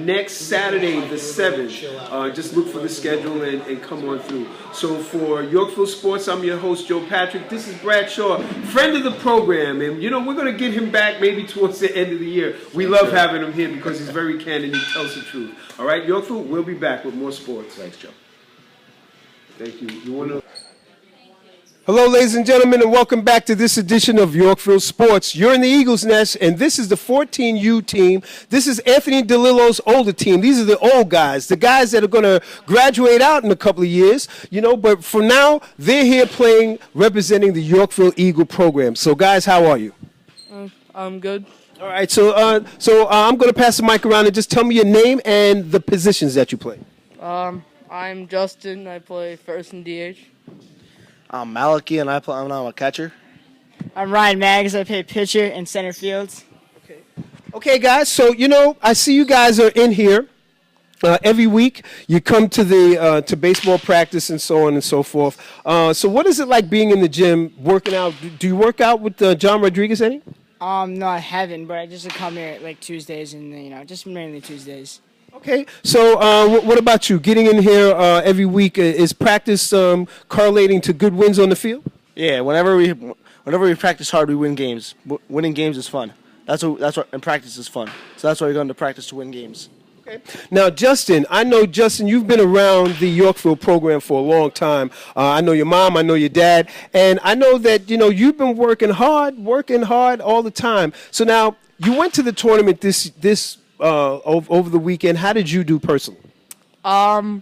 Speaker 1: next Saturday, the 7th. Just look for the schedule and come on through. So for Yorkville Sports, I'm your host, Joe Patrick. This is Brad Shaw, friend of the program. And, we're going to get him back maybe towards the end of the year. We love having him here because he's very candid and he tells the truth. All right, Yorkville, we'll be back with more sports.
Speaker 21: Thanks, Joe.
Speaker 1: Thank you. You want to... Hello, ladies and gentlemen, and welcome back to this edition of Yorkville Sports. You're in the Eagles Nest, and this is the 14U team. This is Anthony DeLillo's older team. These are the old guys, the guys that are going to graduate out in a couple of years, but for now, they're here playing, representing the Yorkville Eagle program. So, guys, how are you?
Speaker 2: I'm good.
Speaker 1: All right, so I'm going to pass the mic around and just tell me your name and the positions that you play.
Speaker 2: I'm Justin. I play first and DH.
Speaker 22: I'm Malachi, and I'm a catcher.
Speaker 23: I'm Ryan Maggs. I play pitcher and center fields.
Speaker 1: Okay, guys. So I see you guys are in here every week. You come to the to baseball practice and so on and so forth. So what is it like being in the gym, working out? Do you work out with John Rodriguez any?
Speaker 23: No, I haven't, but I just come here like Tuesdays and just mainly Tuesdays.
Speaker 1: Okay, so what about you? Getting in here every week, is practice correlating to good wins on the field?
Speaker 22: Yeah, whenever we practice hard, we win games. Winning games is fun. That's what and practice is fun. So that's why we're going to practice to win games.
Speaker 1: Okay. Now, Justin, I know, you've been around the Yorkville program for a long time. I know your mom, I know your dad, and I know that, you've been working hard all the time. So now, you went to the tournament this over the weekend. How did you do personally?
Speaker 2: I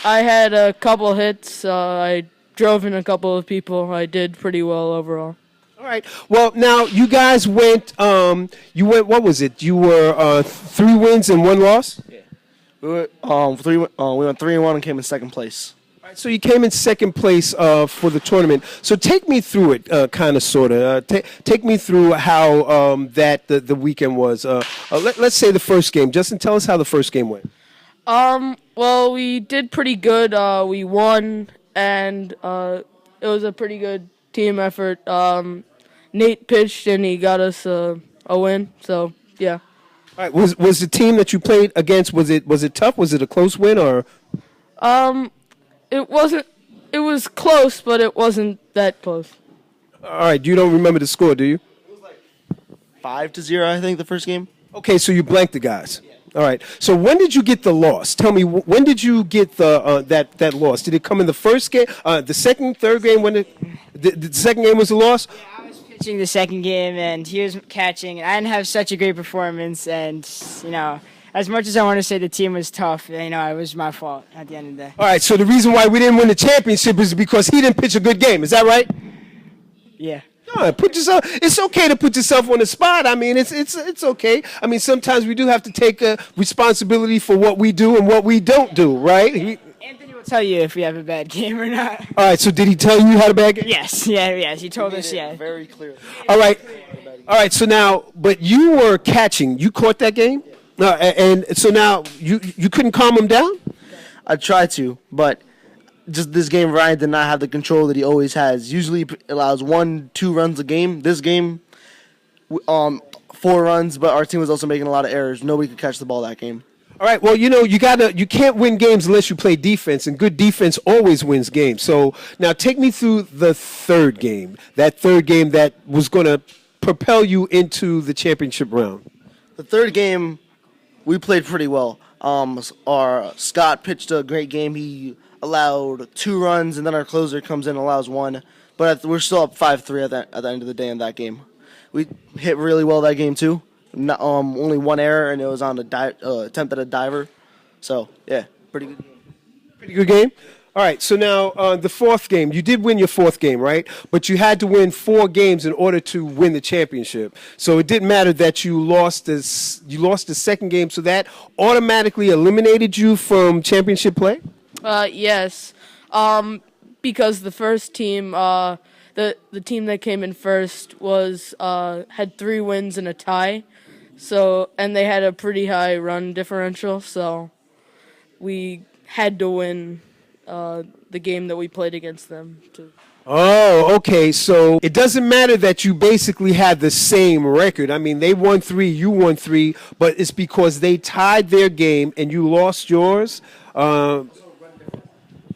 Speaker 2: had a couple hits. I drove in a couple of people. I did pretty well overall.
Speaker 1: All right. Well, now you guys went. What was it? You were 3 wins and 1 loss.
Speaker 22: Yeah. We went 3-1 and came in second place.
Speaker 1: So you came in second place for the tournament. So take me through it, kind of, sort of. Take me through how the weekend was. Let's say the first game. Justin, tell us how the first game went.
Speaker 2: Well, we did pretty good. We won, and it was a pretty good team effort. Nate pitched, and he got us a win. So yeah.
Speaker 1: All right. Was the team that you played against, was it tough? Was it a close win or?
Speaker 2: It wasn't. It was close, but it wasn't that close.
Speaker 1: All right. You don't remember the score, do you?
Speaker 22: 5-0, I think, the first game.
Speaker 1: Okay, so you blanked the guys. All right. So when did you get the loss? Tell me, when did you get the that loss? Did it come in the first game, the second, third game? When the second game was the loss?
Speaker 23: Yeah, I was pitching the second game, and he was catching, and I didn't have such a great performance. And as much as I want to say the team was tough, it was my fault at the end of the day.
Speaker 1: All right. So the reason why we didn't win the championship is because he didn't pitch a good game. Is that right?
Speaker 23: Yeah.
Speaker 1: All right, put yourself. It's okay to put yourself on the spot. I mean, it's okay. I mean, sometimes we do have to take responsibility for what we do and what we don't do, right?
Speaker 23: Anthony will tell you if we have a bad game or not.
Speaker 1: All right. So did he tell you you had a bad game?
Speaker 23: Yes. Yes. He told us. Yeah.
Speaker 22: Very clear.
Speaker 1: All right. All right. So now, but you were catching. You caught that game, and so now you couldn't calm him down.
Speaker 22: I tried to, but. Just this game, Ryan did not have the control that he always has. Usually, he allows 1-2 runs a game. This game, 4 runs, but our team was also making a lot of errors. Nobody could catch the ball that game.
Speaker 1: All right. Well, you can't win games unless you play defense, and good defense always wins games. So now, take me through the third game. That third game that was going to propel you into the championship round.
Speaker 22: The third game, we played pretty well. Our Scott pitched a great game. He allowed 2 runs, and then our closer comes in and allows 1. But we're still up 5-3 at the end of the day in that game. We hit really well that game too. Only 1 error, and it was on a attempt at a diver. So yeah, pretty good game.
Speaker 1: Pretty good game. All right. So now the fourth game, you did win your fourth game, right? But you had to win 4 games in order to win the championship. So it didn't matter that you lost the second game. So that automatically eliminated you from championship play.
Speaker 2: Yes, because the first team, the team that came in first was had 3 wins and a tie, and they had a pretty high run differential, so we had to win the game that we played against them too.
Speaker 1: Oh, okay. So it doesn't matter that you basically had the same record. I mean, they won 3, you won 3, but it's because they tied their game and you lost yours.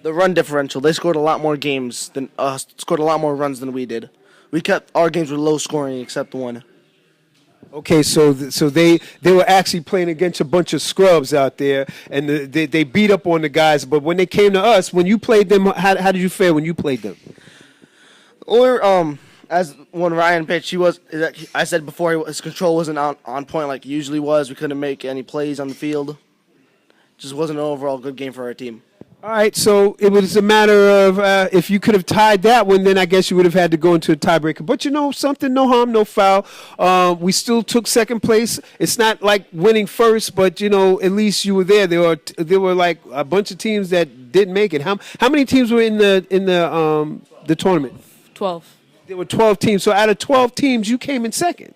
Speaker 22: The run differential. They scored a lot more games than scored a lot more runs than we did. We kept our games were low scoring except 1.
Speaker 1: Okay, so they were actually playing against a bunch of scrubs out there, and they beat up on the guys. But when they came to us, when you played them, how did you fare when you played them?
Speaker 22: Or as when Ryan pitched, I said before his control wasn't on point like he usually was. We couldn't make any plays on the field. Just wasn't an overall good game for our team.
Speaker 1: All right, so it was a matter of if you could have tied that one, then I guess you would have had to go into a tiebreaker. But you know something, no harm, no foul. We still took second place. It's not like winning first, but at least you were there. There were like a bunch of teams that didn't make it. How many teams were in the tournament?
Speaker 2: 12.
Speaker 1: There were 12 teams. So out of 12 teams, you came in second.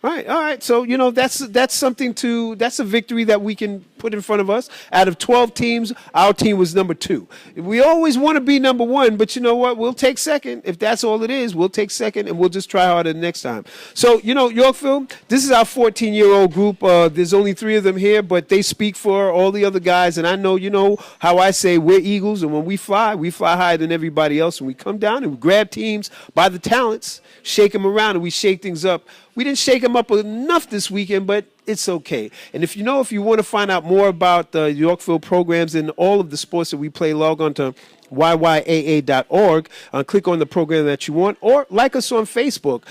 Speaker 1: All right. So, that's something that's a victory that we can put in front of us. Out of 12 teams, our team was number 2. We always want to be number 1, but you know what? We'll take second. If that's all it is, we'll take second, and we'll just try harder next time. So, Yorkville, this is our 14-year-old group. There's only 3 of them here, but they speak for all the other guys, and I know, how I say we're Eagles, and when we fly higher than everybody else, and we come down and we grab teams by the talents, shake them around, and we shake things up. We didn't shake them up enough this weekend, but it's okay. And if you want to find out more about the Yorkville programs and all of the sports that we play, log on to yyaa.org. Click on the program that you want, or like us on Facebook.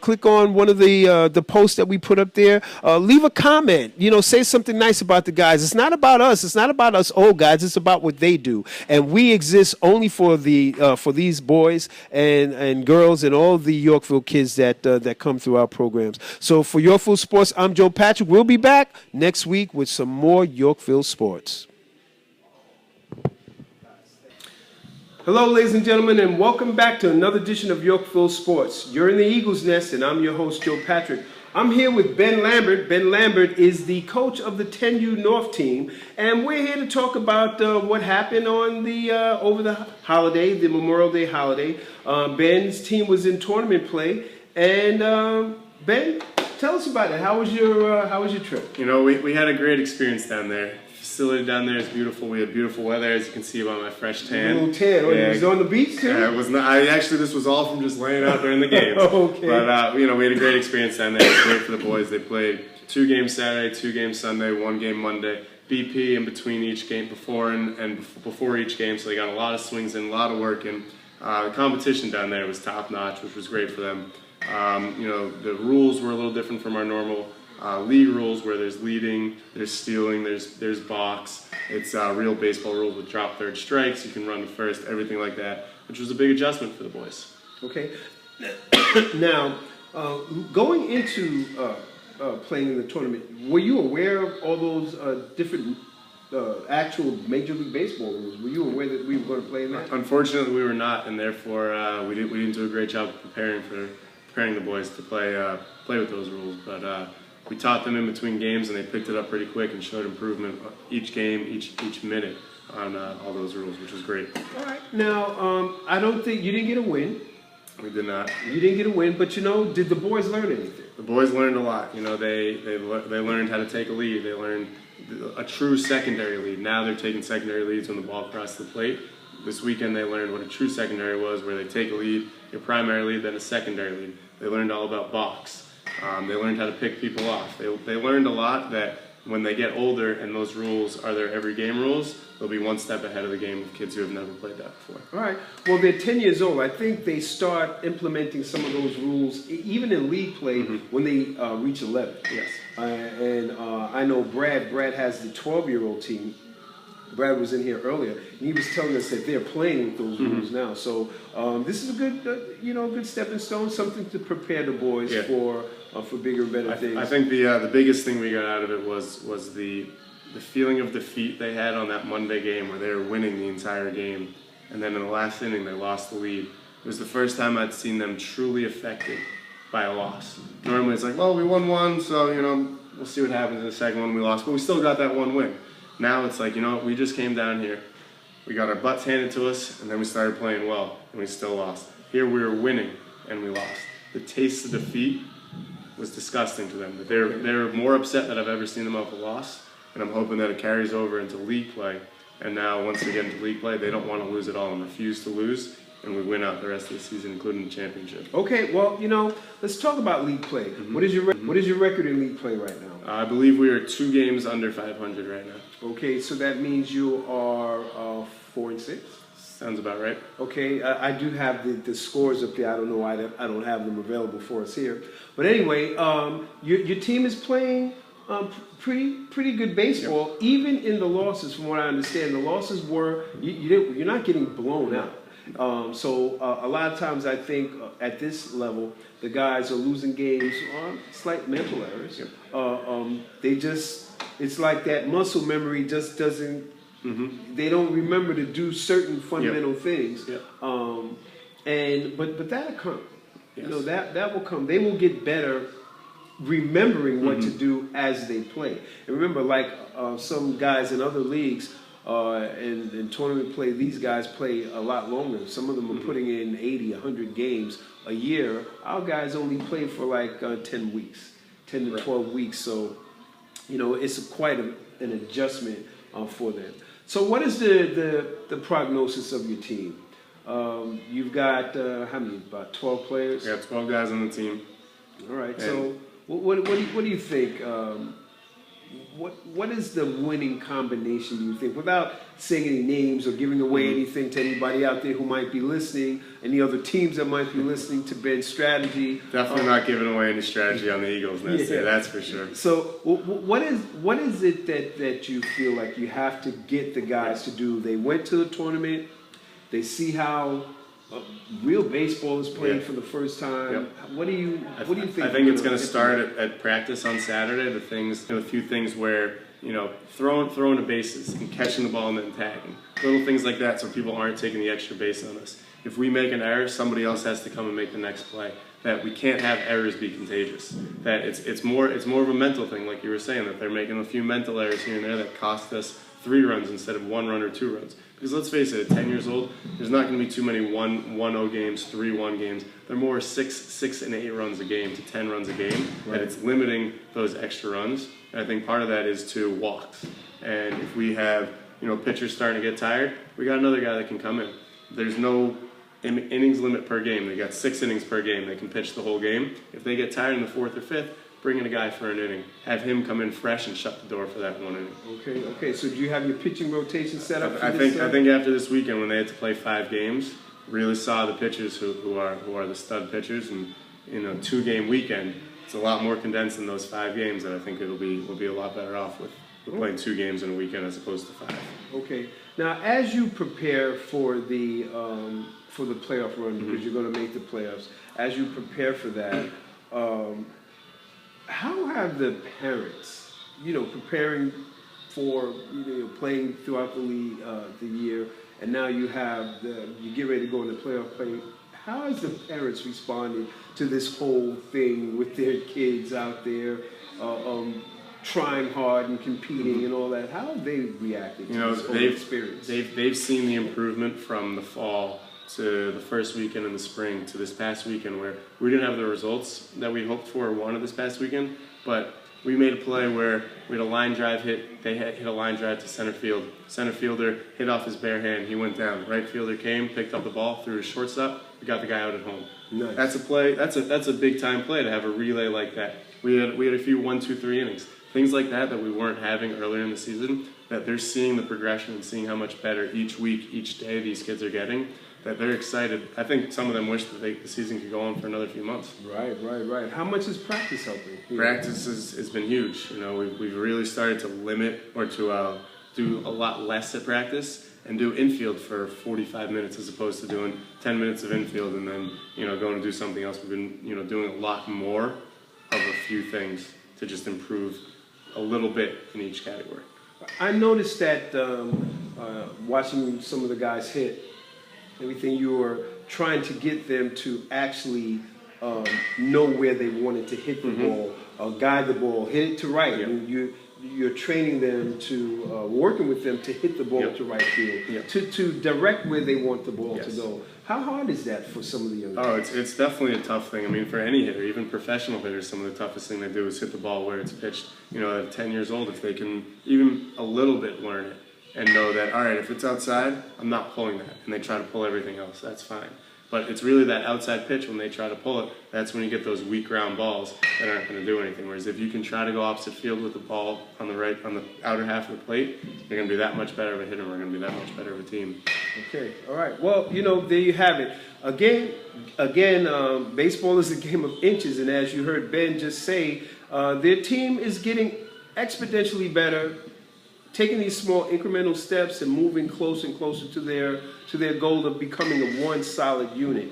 Speaker 1: Click on one of the posts that we put up there. Leave a comment. Say something nice about the guys. It's not about us. It's not about us old guys. It's about what they do, and we exist only for these boys and girls and all the Yorkville kids that come through our programs. So for Yorkville Sports, I'm Joe Patrick. We'll be back next week with some more Yorkville sports. Hello, ladies and gentlemen, and welcome back to another edition of Yorkville Sports. You're in the Eagles Nest, and I'm your host, Joe Patrick. I'm here with Ben Lambert. Ben Lambert is the coach of the 10U North team, and we're here to talk about what happened on the over the holiday, the Memorial Day holiday. Ben's team was in tournament play, and Ben, tell us about it. How was your trip?
Speaker 3: You know, we had a great experience down there. Facility down there is beautiful. We had beautiful weather, as you can see by my fresh tan.
Speaker 1: A little tan. Yeah. Was it on the beach too?
Speaker 3: It was not. This was all from just laying out during the game.
Speaker 1: Okay.
Speaker 3: But we had a great experience down there. It was great for the boys. They played 2 games Saturday, 2 games Sunday, 1 game Monday. BP in between each game, before each game, so they got a lot of swings in, a lot of work in. The competition down there was top notch, which was great for them. The rules were a little different from our normal league rules, where there's leading, there's stealing, there's box. It's real baseball rules with drop third strikes. You can run to first, everything like that, which was a big adjustment for the boys.
Speaker 1: Okay. Now, going into playing in the tournament, were you aware of all those different actual Major League Baseball rules? Were you aware that we were going to play in that?
Speaker 3: Unfortunately, we were not, and therefore we didn't do a great job of preparing the boys to play with those rules. But we taught them in between games, and they picked it up pretty quick and showed improvement each game, each minute on all those rules, which was great.
Speaker 1: All right. Now, I don't think you didn't get a win.
Speaker 3: We did not.
Speaker 1: You didn't get a win, but did the boys learn anything?
Speaker 3: The boys learned a lot. They learned how to take a lead. They learned a true secondary lead. Now they're taking secondary leads when the ball crosses the plate. This weekend they learned what a true secondary was, where they take a lead, your primary lead, then a secondary lead. They learned all about box. They learned how to pick people off. They learned a lot that when they get older and those rules are their every game rules, they'll be one step ahead of the game with kids who have never played that before.
Speaker 1: All right. Well, they're 10 years old. I think they start implementing some of those rules, even in league play, when they reach 11.
Speaker 3: Yes.
Speaker 1: I know Brad has the 12-year-old team. Brad was in here earlier, and he was telling us that they're playing with those rules now. So this is a good, good stepping stone, something to prepare the boys for bigger and better things.
Speaker 3: I think the biggest thing we got out of it was the feeling of defeat they had on that Monday game, where they were winning the entire game, and then in the last inning they lost the lead. It was the first time I'd seen them truly affected by a loss. Normally it's like, well, we won one, so we'll see what happens in the second one. We lost, but we still got that one win. Now it's like, we just came down here, we got our butts handed to us, and then we started playing well, and we still lost. Here we were winning, and we lost. The taste of defeat was disgusting to them. They were more upset than I've ever seen them of a loss, and I'm hoping that it carries over into league play. And now, once they get into league play, they don't want to lose at all and refuse to lose, and we win out the rest of the season, including the championship.
Speaker 1: Okay, well, let's talk about league play. What is your record in league play right now?
Speaker 3: I believe we are 2 games under 500 right now.
Speaker 1: Okay, so that means you are 4-6.
Speaker 3: Sounds about right.
Speaker 1: Okay, I do have the scores up there. I don't know why I don't have them available for us here. But anyway, your team is playing pretty good baseball, even in the losses. From what I understand, the losses were you're not getting blown out. So a lot of times I think at this level, the guys are losing games on slight mental errors. It's like that muscle memory just doesn't, they don't remember to do certain fundamental things. But that'll come.
Speaker 3: Yes.
Speaker 1: That will come. They will get better remembering what to do as they play. And remember, like some guys in other leagues, in tournament play, these guys play a lot longer. Some of them are putting in 80, 100 games a year. Our guys only play for like 10 weeks, 10 to 12 weeks. So, it's quite an adjustment for them. So what is the prognosis of your team? You've got, how many, about 12 players?
Speaker 3: We got 12 guys on the team.
Speaker 1: All right, so what do you think? What is the winning combination, do you think? Without saying any names or giving away anything to anybody out there who might be listening, any other teams that might be listening to Ben's strategy.
Speaker 3: Definitely not giving away any strategy on the Eagles Nest. Yeah, that's for sure.
Speaker 1: So what is it that you feel like you have to get the guys to do? They went to the tournament. They see how real baseball is played for the first time. What do you think?
Speaker 3: I think it's going to start at practice on Saturday. The few things where throwing the bases and catching the ball and then tagging. Little things like that so people aren't taking the extra base on us. If we make an error, somebody else has to come and make the next play. That we can't have errors be contagious. That it's more of a mental thing, like you were saying, that they're making a few mental errors here and there that cost us 3 runs instead of 1 run or 2 runs. Because let's face it, at 10 years old, there's not going to be too many 1-0 games, 3-1 games. They're more 6 and 8 runs a game to 10 runs a game. That it's limiting those extra runs. And I think part of that is to walks. And if we have pitchers starting to get tired, we got another guy that can come in. There's no innings limit per game. They got 6 innings per game. They can pitch the whole game. If they get tired in the 4th or 5th, bring in a guy for an inning. Have him come in fresh and shut the door for that 1 inning.
Speaker 1: Okay. So do you have your pitching rotation set up?
Speaker 3: I think after this weekend, when they had to play 5 games, really saw the pitchers who are the stud pitchers, and 2-game weekend. It's a lot more condensed in those 5 games, and I think we'll be a lot better off with playing 2 games in a weekend as opposed to 5.
Speaker 1: Okay. Now, as you prepare for the playoff run, because you're going to make the playoffs, as you prepare for that, how have the parents, preparing for playing throughout the league, the year, and now you get ready to go in the playoff play? How has the parents responded to this whole thing with their kids out there? Trying hard and competing and all that. How have they reacted to this whole experience?
Speaker 3: They've seen the improvement from the fall to the first weekend in the spring to this past weekend, where we didn't have the results that we hoped for or wanted this past weekend, but we made a play where we had a line drive hit. They hit a line drive to center field. Center fielder hit off his bare hand. He went down. Right fielder came, picked up the ball, threw his shortstop. We got the guy out at home.
Speaker 1: Nice.
Speaker 3: That's a play. That's a big time play to have a relay like that. We had a few 1, 2, 3 innings. Things like that we weren't having earlier in the season, that they're seeing the progression and seeing how much better each week, each day these kids are getting, that they're excited. I think some of them wish that the season could go on for another few months.
Speaker 1: Right. How much is practice helping?
Speaker 3: Practice has been huge. We've really started to limit or to do a lot less at practice and do infield for 45 minutes as opposed to doing 10 minutes of infield and then going to do something else. We've been doing a lot more of a few things to just improve a little bit in each category.
Speaker 1: I noticed that watching some of the guys hit, everything, you were trying to get them to actually know where they wanted to hit the ball, guide the ball, hit it to right.
Speaker 3: Yeah.
Speaker 1: And you're training them to, working with them to hit the ball to right field, to direct where they want the ball to go. How hard is that for some of the young guys?
Speaker 3: It's definitely a tough thing. I mean, for any hitter, even professional hitters, some of the toughest thing they do is hit the ball where it's pitched. At 10 years old, if they can even a little bit learn it and know that, all right, if it's outside, I'm not pulling that, and they try to pull everything else, that's fine. But it's really that outside pitch when they try to pull it, that's when you get those weak ground balls that aren't going to do anything. Whereas if you can try to go opposite field with the ball on the outer half of the plate, you're going to be that much better of a hitter, and we're going to be that much better of a team.
Speaker 1: Okay, all right. Well, there you have it. Again, baseball is a game of inches, and as you heard Ben just say, their team is getting exponentially better, taking these small incremental steps and moving closer and closer to their goal of becoming a one solid unit.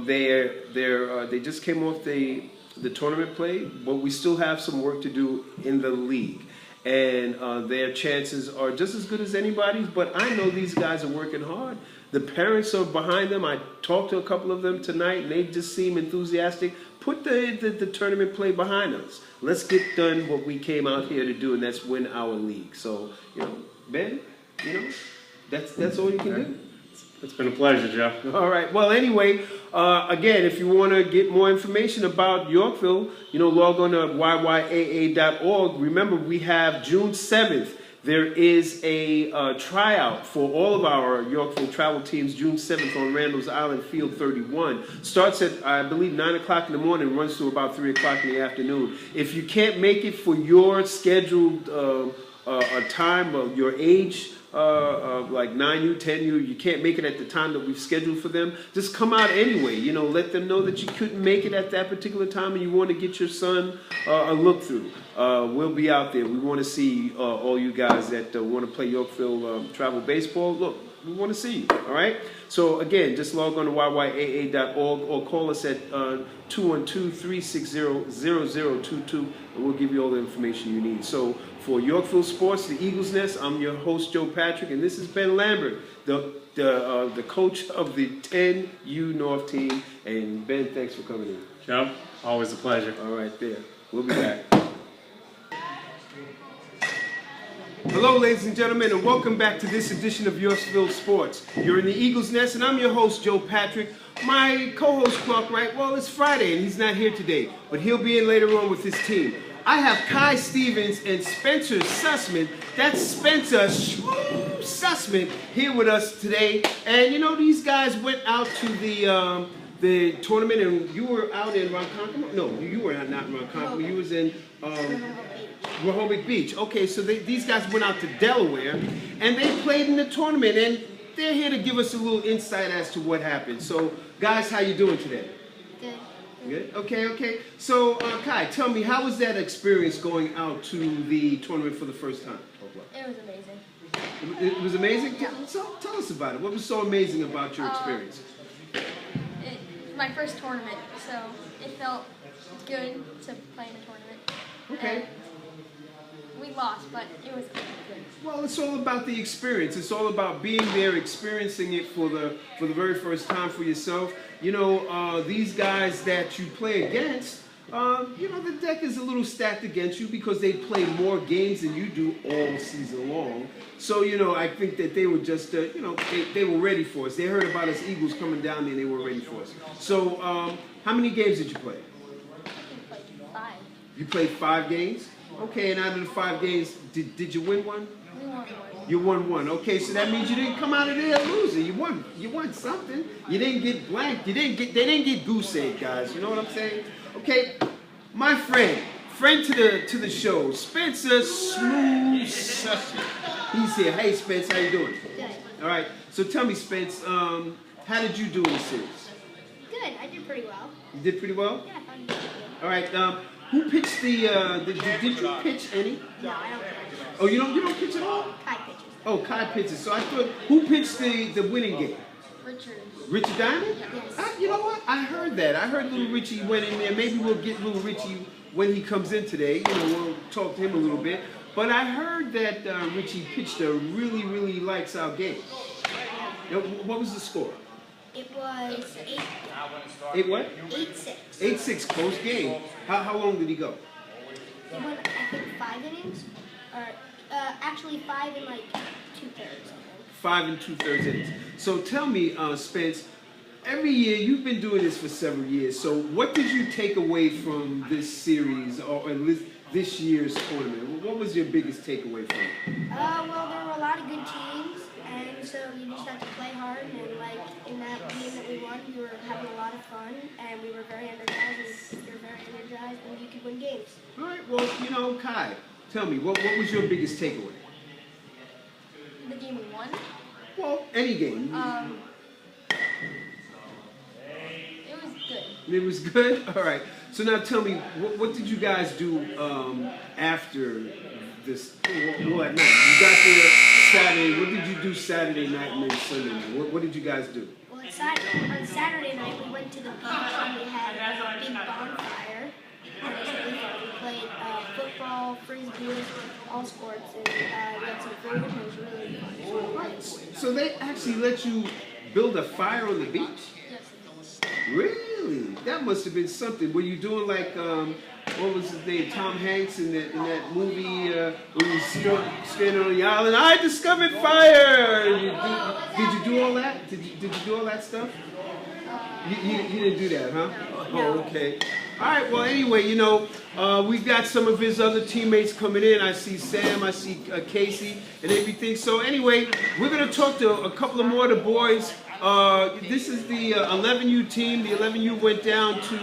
Speaker 1: They just came off the tournament play, but we still have some work to do in the league. And their chances are just as good as anybody's, but I know these guys are working hard. The parents are behind them. I talked to a couple of them tonight, and they just seem enthusiastic. Put the tournament play behind us. Let's get done what we came out here to do, and that's win our league. So, Ben, that's all you can do.
Speaker 3: It's been a pleasure, Joe.
Speaker 1: All right. Well, anyway, again, if you want to get more information about Yorkville, log on to yyaa.org. Remember, we have June 7th. There is a tryout for all of our Yorkville travel teams, June 7th on Randall's Island, Field 31. Starts at, I believe, 9 o'clock in the morning, runs to about 3 o'clock in the afternoon. If you can't make it for your scheduled time of your age, like 9U, 10U, you can't make it at the time that we've scheduled for them, just come out anyway. Let them know that you couldn't make it at that particular time and you want to get your son a look through. We'll be out there. We want to see all you guys that want to play Yorkville travel baseball. Look, we want to see you. All right. So again, just log on to yyaa.org or call us at 212-360-0022, and we'll give you all the information you need. So for Yorkville Sports, the Eagles Nest, I'm your host Joe Patrick, and this is Ben Lambert, the coach of the 10U North team. And Ben, thanks for coming in.
Speaker 3: Joe, always a pleasure.
Speaker 1: All right, there. We'll be back. Hello, ladies and gentlemen, and welcome back to this edition of Yorkville Sports. You're in the Eagles Nest, and I'm your host, Joe Patrick. My co-host, Clark Wright, well, it's Friday, and he's not here today, but he'll be in later on with his team. I have Kai Stevens and Spencer Sussman. That's Spencer Sussman here with us today. And, you know, these guys went out to the tournament, and you were out in Ronkonkoma? No, you were not in Ronkonkoma. You was in Rehoboth Beach. Okay, so these guys went out to Delaware, and they played in the tournament, and they're here to give us a little insight as to what happened. So, guys, how you doing today? Good. Okay. So, Kai, tell me, how was that experience going out to the tournament for the first time?
Speaker 4: It was amazing.
Speaker 1: It was amazing? Yeah. So, tell us about it. What was so amazing about your experience?
Speaker 4: It was my first tournament, so it felt good to play in a tournament.
Speaker 1: Okay.
Speaker 4: And we lost, but it was good.
Speaker 1: Well, it's all about the experience. It's all about being there, experiencing it for the very first time for yourself. You know, these guys that you play against, you know, the deck is a little stacked against you because they play more games than you do all season long. So, you know, I think that they were just, you know, they were ready for us. They heard about us Eagles coming down there, and they were ready for us. So, how many games did you play?
Speaker 4: I played 5.
Speaker 1: You played 5 games? Okay, and out of the 5 games, did you win one?
Speaker 4: We won 1.
Speaker 1: You won 1. Okay, so that means you didn't come out of there a loser. You won something. You didn't get blanked. They didn't get goose egg, guys. You know what I'm saying? Okay, my friend to the show, Spencer Smooth Sussman. He's here. Hey, Spence, how you doing?
Speaker 4: Good.
Speaker 1: All right. So tell me, Spence, how did you do in the series?
Speaker 4: Good. I did pretty well.
Speaker 1: You did pretty well.
Speaker 4: Yeah, I thought you did good.
Speaker 1: All right. Who pitched did you pitch any?
Speaker 4: No, I don't pitch.
Speaker 1: Oh, you don't pitch at all?
Speaker 4: Kai pitches.
Speaker 1: Oh, Kai pitches. So I thought, who pitched the winning game? Richard Diamond?
Speaker 4: Yes.
Speaker 1: You know what? I heard that. I heard little Richie went in there. Maybe we'll get little Richie when he comes in today. You know, we'll talk to him a little bit. But I heard that Richie pitched a really, really lights out game. You know, what was the score?
Speaker 4: It was 8.
Speaker 1: 8 what?
Speaker 4: 8-6.
Speaker 1: 8-6, close game. How long did he go?
Speaker 4: He went, I think, 5 innings. Or, actually 5 and like 2/3.
Speaker 1: 5 2/3 innings. So tell me, Spence, every year you've been doing this for several years. So what did you take away from this series or this year's tournament? What was your biggest takeaway from it?
Speaker 4: Well, there were a lot of good teams, and so you just have to play hard. And like in that game that we won, we were having a lot of fun, and we were very energized. And we were very energized, and you could win games.
Speaker 1: All right. Well, you know, Kai, tell me, what was your biggest takeaway?
Speaker 4: The game we won.
Speaker 1: Well, any game.
Speaker 4: It was good.
Speaker 1: It was good? All right. So now tell me, what did you guys do after this? Well, at night. You got there Saturday. What did you do Saturday night and then Sunday night? What did you guys do?
Speaker 4: Well, on Saturday night, we went to the beach and we had a big bonfire. And it was really fun. We played football, frisbee, all sports, and we had some food. It was really fun.
Speaker 1: So they actually let you build a fire on the beach?
Speaker 4: Yes.
Speaker 1: Really? That must have been something. Were you doing like, what was his name, Tom Hanks in that movie where he was standing on the island? I discovered fire! Did you do all that? Did you do all that stuff? You didn't do that, huh? Oh, okay. All right, well, anyway, you know, we've got some of his other teammates coming in. I see Sam, I see Casey, and everything. So anyway, we're going to talk to a couple of more of the boys. This is the 11U team. The 11U went down to,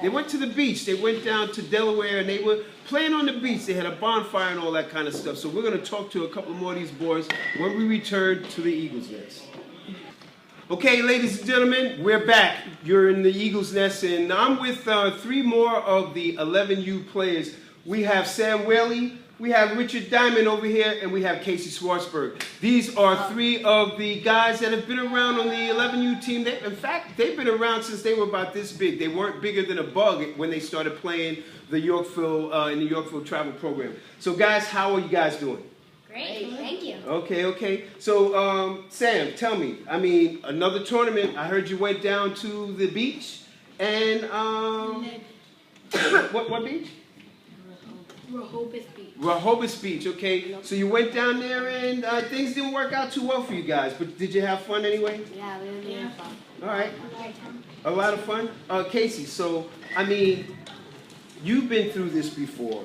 Speaker 1: they went to the beach. They went down to Delaware, and they were playing on the beach. They had a bonfire and all that kind of stuff. So we're going to talk to a couple more of these boys when we return to the Eagles Nest. Okay, ladies and gentlemen, we're back. You're in the Eagles Nest, and I'm with 3 more of the 11U players. We have Sam Whaley, We have Richard Diamond over here, and we have Casey Schwartzberg. These are three of the guys that have been around on the 11U team. In fact, they've been around since they were about this big. They weren't bigger than a bug when they started playing the Yorkville in the Yorkville travel program. So, guys, how are you guys doing?
Speaker 4: Great, thank you.
Speaker 1: Okay. So, Sam, tell me. I mean, another tournament. I heard you went down to the beach, and what beach?
Speaker 4: Rehoboth Beach.
Speaker 1: Rehoboth Beach, okay. So you went down there and things didn't work out too well for you guys, but did you have fun anyway?
Speaker 10: Yeah, we had fun.
Speaker 1: All right. A lot of fun? Casey, so, I mean, you've been through this before,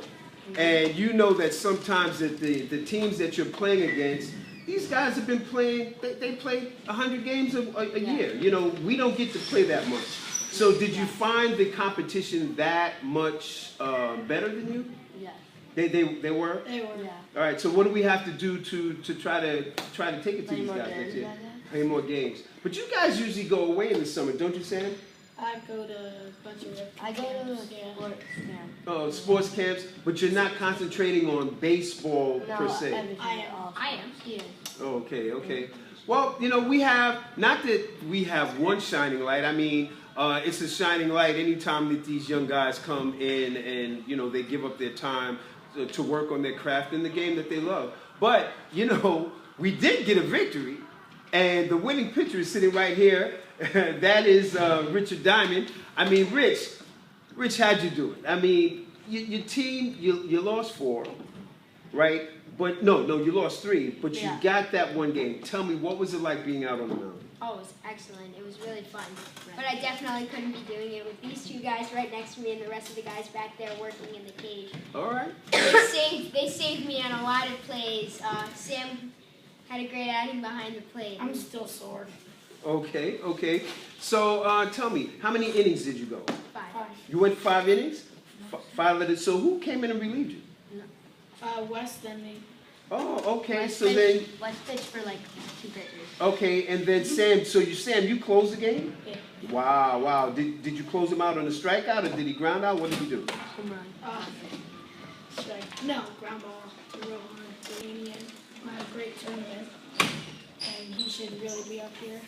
Speaker 1: and you know that sometimes that the teams that you're playing against, these guys have been playing, they play 100 games a year. You know, we don't get to play that much. So did you find the competition that much better than you?
Speaker 10: Yeah.
Speaker 1: They were?
Speaker 10: They were. Yeah.
Speaker 1: All right, so what do we have to do to try to take it to these guys next year? Play more games. But you guys usually go away in the summer, don't you, Sam?
Speaker 4: I go to a bunch of
Speaker 10: I go to sports camp.
Speaker 1: Oh, sports camps, but you're not concentrating on baseball per se.
Speaker 4: I am. Yeah.
Speaker 1: Oh, okay. Well, you know, we have, not that we have one shining light. I mean, it's a shining light anytime that these young guys come in and, you know, they give up their time to work on their craft in the game that they love. But, you know, we did get a victory, and the winning pitcher is sitting right here. That is Richard Diamond. I mean, Rich, how'd you do it? I mean, your team, you lost 4, right? But no, you lost 3, but you got that one game. Tell me, what was it like being out on the mound?
Speaker 4: Oh, it was excellent. It was really fun. But I definitely couldn't be doing it with these 2 guys right next to me and the rest of the guys back there working in the cage.
Speaker 1: All right.
Speaker 4: They saved me on a lot of plays. Sam had a great outing behind the plate. I'm still sore.
Speaker 1: Okay. So tell me, how many innings did you go?
Speaker 4: 5.
Speaker 1: You went 5 innings? 5 of it. So who came in and relieved you?
Speaker 4: West and me.
Speaker 1: Oh, okay.
Speaker 10: West
Speaker 1: So then,
Speaker 10: West pitched for like 2 pitchers.
Speaker 1: okay, and then Sam. So you closed the game?
Speaker 4: Yeah.
Speaker 1: Wow. Did you close him out on a strikeout, or did he ground out? What did he do?
Speaker 10: Home run.
Speaker 4: No, ground ball to Rohan Delanian. Had a great tournament, and he should really be up here.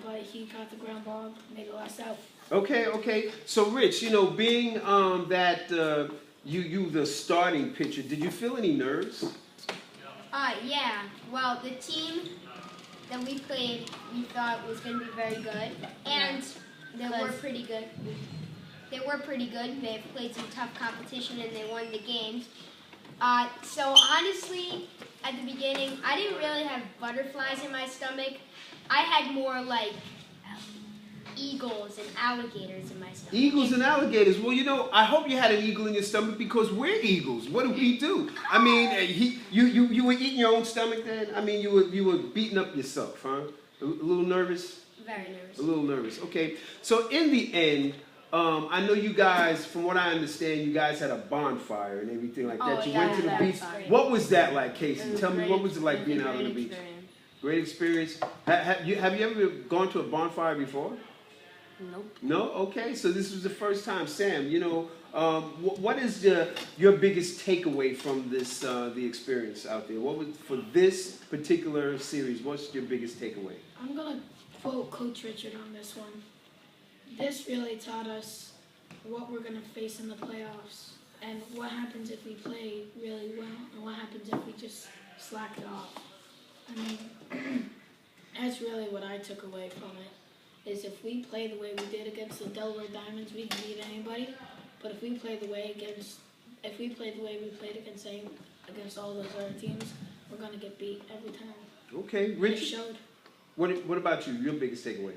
Speaker 4: But he caught the ground ball, made the last out.
Speaker 1: Okay. So Rich, you know, being that you the starting pitcher, did you feel any nerves?
Speaker 4: Yeah. Well, the team that we played, we thought was going to be very good, and they were pretty good. They've played some tough competition, and they won the games. So honestly, at the beginning, I didn't really have butterflies in my stomach. I had more like eagles and alligators in my stomach.
Speaker 1: Eagles and alligators. Well, you know, I hope you had an eagle in your stomach because we're eagles. What do we do? I mean, you were eating your own stomach then? I mean, you were beating up yourself, huh? A little nervous?
Speaker 4: Very nervous.
Speaker 1: A little nervous. Okay. So in the end, I know you guys, from what I understand, you guys had a bonfire and everything like that. You went to the beach. What was that like, Casey? Tell me, what was it like being out on the beach? Great experience. Have you ever gone to a bonfire before?
Speaker 10: Nope.
Speaker 1: No? Okay, so this was the first time. Sam, you know, what is your biggest takeaway from this the experience out there? What was, for this particular series, what's your biggest takeaway?
Speaker 4: I'm going to quote Coach Richard on this one. This really taught us what we're going to face in the playoffs and what happens if we play really well and what happens if we just slack it off. I mean, that's really what I took away from it, is if we play the way we did against the Delaware Diamonds, we can beat anybody. But if we play the way we played against all those other teams, we're going to get beat every time.
Speaker 1: Okay, Rich,
Speaker 4: showed.
Speaker 1: What about you? Your biggest takeaway?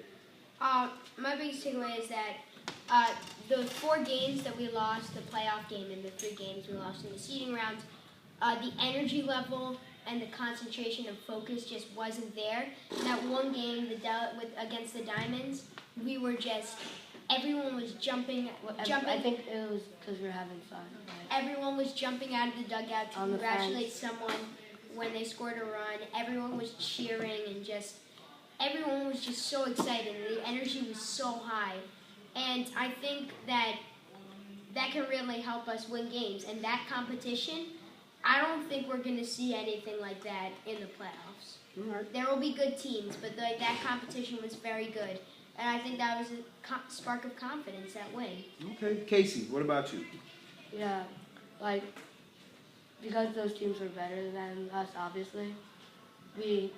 Speaker 4: My biggest takeaway is that the 4 games that we lost, the playoff game and the 3 games we lost in the seeding rounds, the energy level and the concentration and focus just wasn't there. In that one game against the Diamonds, we were just, everyone was jumping.
Speaker 10: I think it was because we were having fun. Right?
Speaker 4: Everyone was jumping out of the dugout to congratulate someone when they scored a run. Everyone was cheering and everyone was just so excited. The energy was so high. And I think that can really help us win games. And that competition I don't think we're going to see anything like that in the playoffs.
Speaker 1: All right.
Speaker 4: There will be good teams, but that competition was very good. And I think that was a spark of confidence, that win.
Speaker 1: Okay. Casey, what about you?
Speaker 19: Yeah, like, because those teams were better than us, obviously, we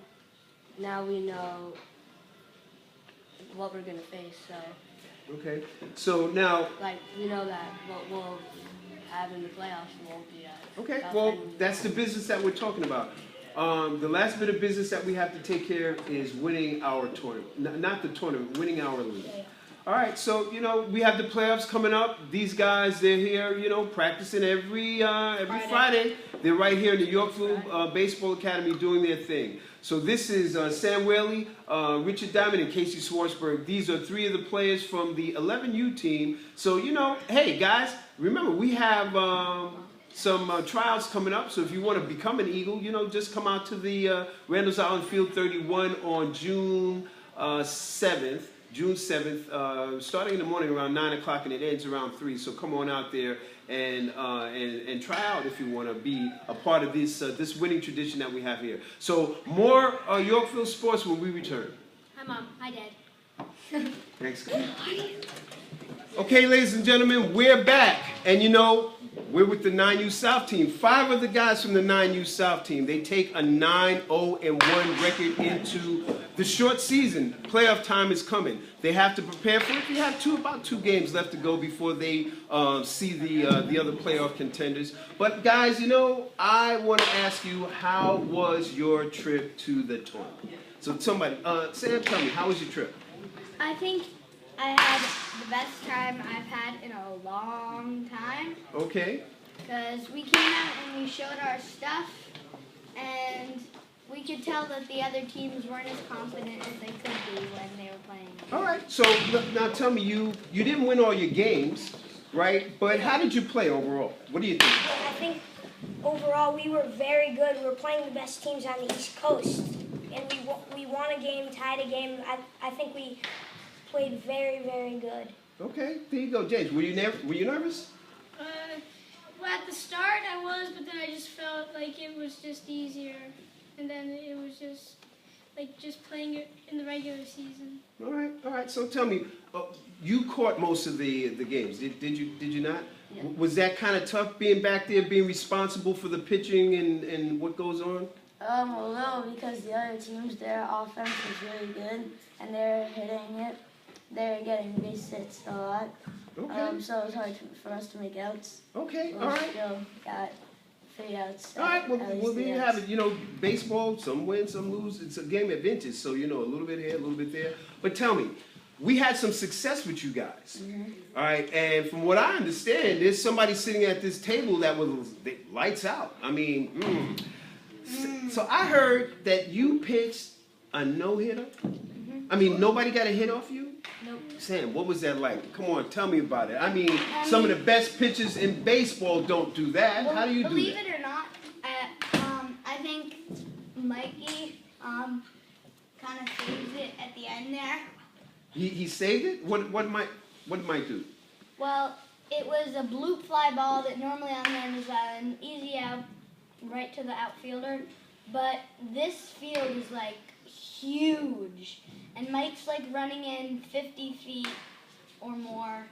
Speaker 19: know what we're going to face, so,
Speaker 1: Okay. So now,
Speaker 19: like, we know that what we'll have in the playoffs won't be
Speaker 1: okay,
Speaker 19: tough,
Speaker 1: well,
Speaker 19: and
Speaker 1: that's the business that we're talking about. The last bit of business that we have to take care of is winning our tournament. Not the tournament, winning our league. All right, so, we have the playoffs coming up. These guys, they're here, practicing every Friday. They're right here in the Yorkville Baseball Academy doing their thing. So this is Sam Whaley, Richard Diamond, and Casey Schwartzberg. These are three of the players from the 11U team. So, hey, guys, remember, we have some trials coming up. So if you want to become an Eagle, just come out to the Randall's Island Field 31 on June 7th. June 7th, starting in the morning around 9 o'clock and it ends around 3. So come on out there and try out if you want to be a part of this winning tradition that we have here. So more Yorkville sports when we return.
Speaker 4: Hi, Mom. Hi, Dad.
Speaker 1: Thanks. Okay, ladies and gentlemen, we're back. And we're with the 9U South team. 5 of the guys from the 9U South team, they take a 9-0-1 record into the short season. Playoff time is coming. They have to prepare for it. They have about 2 games left to go before they see the other playoff contenders. But guys, I want to ask you, how was your trip to the tournament? So somebody, Sam, tell me, how was your trip?
Speaker 4: I think I had the best time I've had in a long time.
Speaker 1: Okay.
Speaker 4: Because we came out and we showed our stuff, and we could tell that the other teams weren't as confident as they could be when they were playing.
Speaker 1: All right. So now tell me, you didn't win all your games, right? But how did you play overall? What do you think?
Speaker 5: I think overall we were very good. We were playing the best teams on the East Coast, and we won a game, tied a game. I think we played very, very good.
Speaker 1: Okay, there you go, James. Were you nervous?
Speaker 8: Well, at the start I was, but then I just felt like it was just easier, and then it was just like playing it in the regular season.
Speaker 1: All right. So tell me, you caught most of the games. Did you not?
Speaker 8: Yeah.
Speaker 1: Was that kind of tough being back there, being responsible for the pitching and what goes on?
Speaker 19: A little, because the other teams, their offense was really good, and they're hitting it. They're getting base hits a lot.
Speaker 1: Okay.
Speaker 19: So it was hard for us to make outs.
Speaker 1: Okay,
Speaker 19: But
Speaker 1: all right.
Speaker 19: We still got 3 outs.
Speaker 1: All right, well,
Speaker 19: at least
Speaker 1: there
Speaker 19: 3
Speaker 1: you
Speaker 19: outs.
Speaker 1: have it. Baseball, some win, some lose. It's a game of vintage, so, a little bit here, a little bit there. But tell me, we had some success with you guys. All right, and from what I understand, there's somebody sitting at this table that was lights out. I mean, So I heard that you pitched a no-hitter. I mean, nobody got a hit off you?
Speaker 4: Nope.
Speaker 1: Sam, what was that like? Come on, tell me about it. I mean, some of the best pitchers in baseball don't do that.
Speaker 4: Well,
Speaker 1: How do you do
Speaker 4: believe
Speaker 1: that?
Speaker 4: it or not, I think Mikey kind of saved it at the end there.
Speaker 1: He saved it? What did Mike do?
Speaker 4: Well, it was a bloop fly ball that normally on there is an easy out right to the outfielder. But this field is like huge. And Mike's like running in 50 feet or more.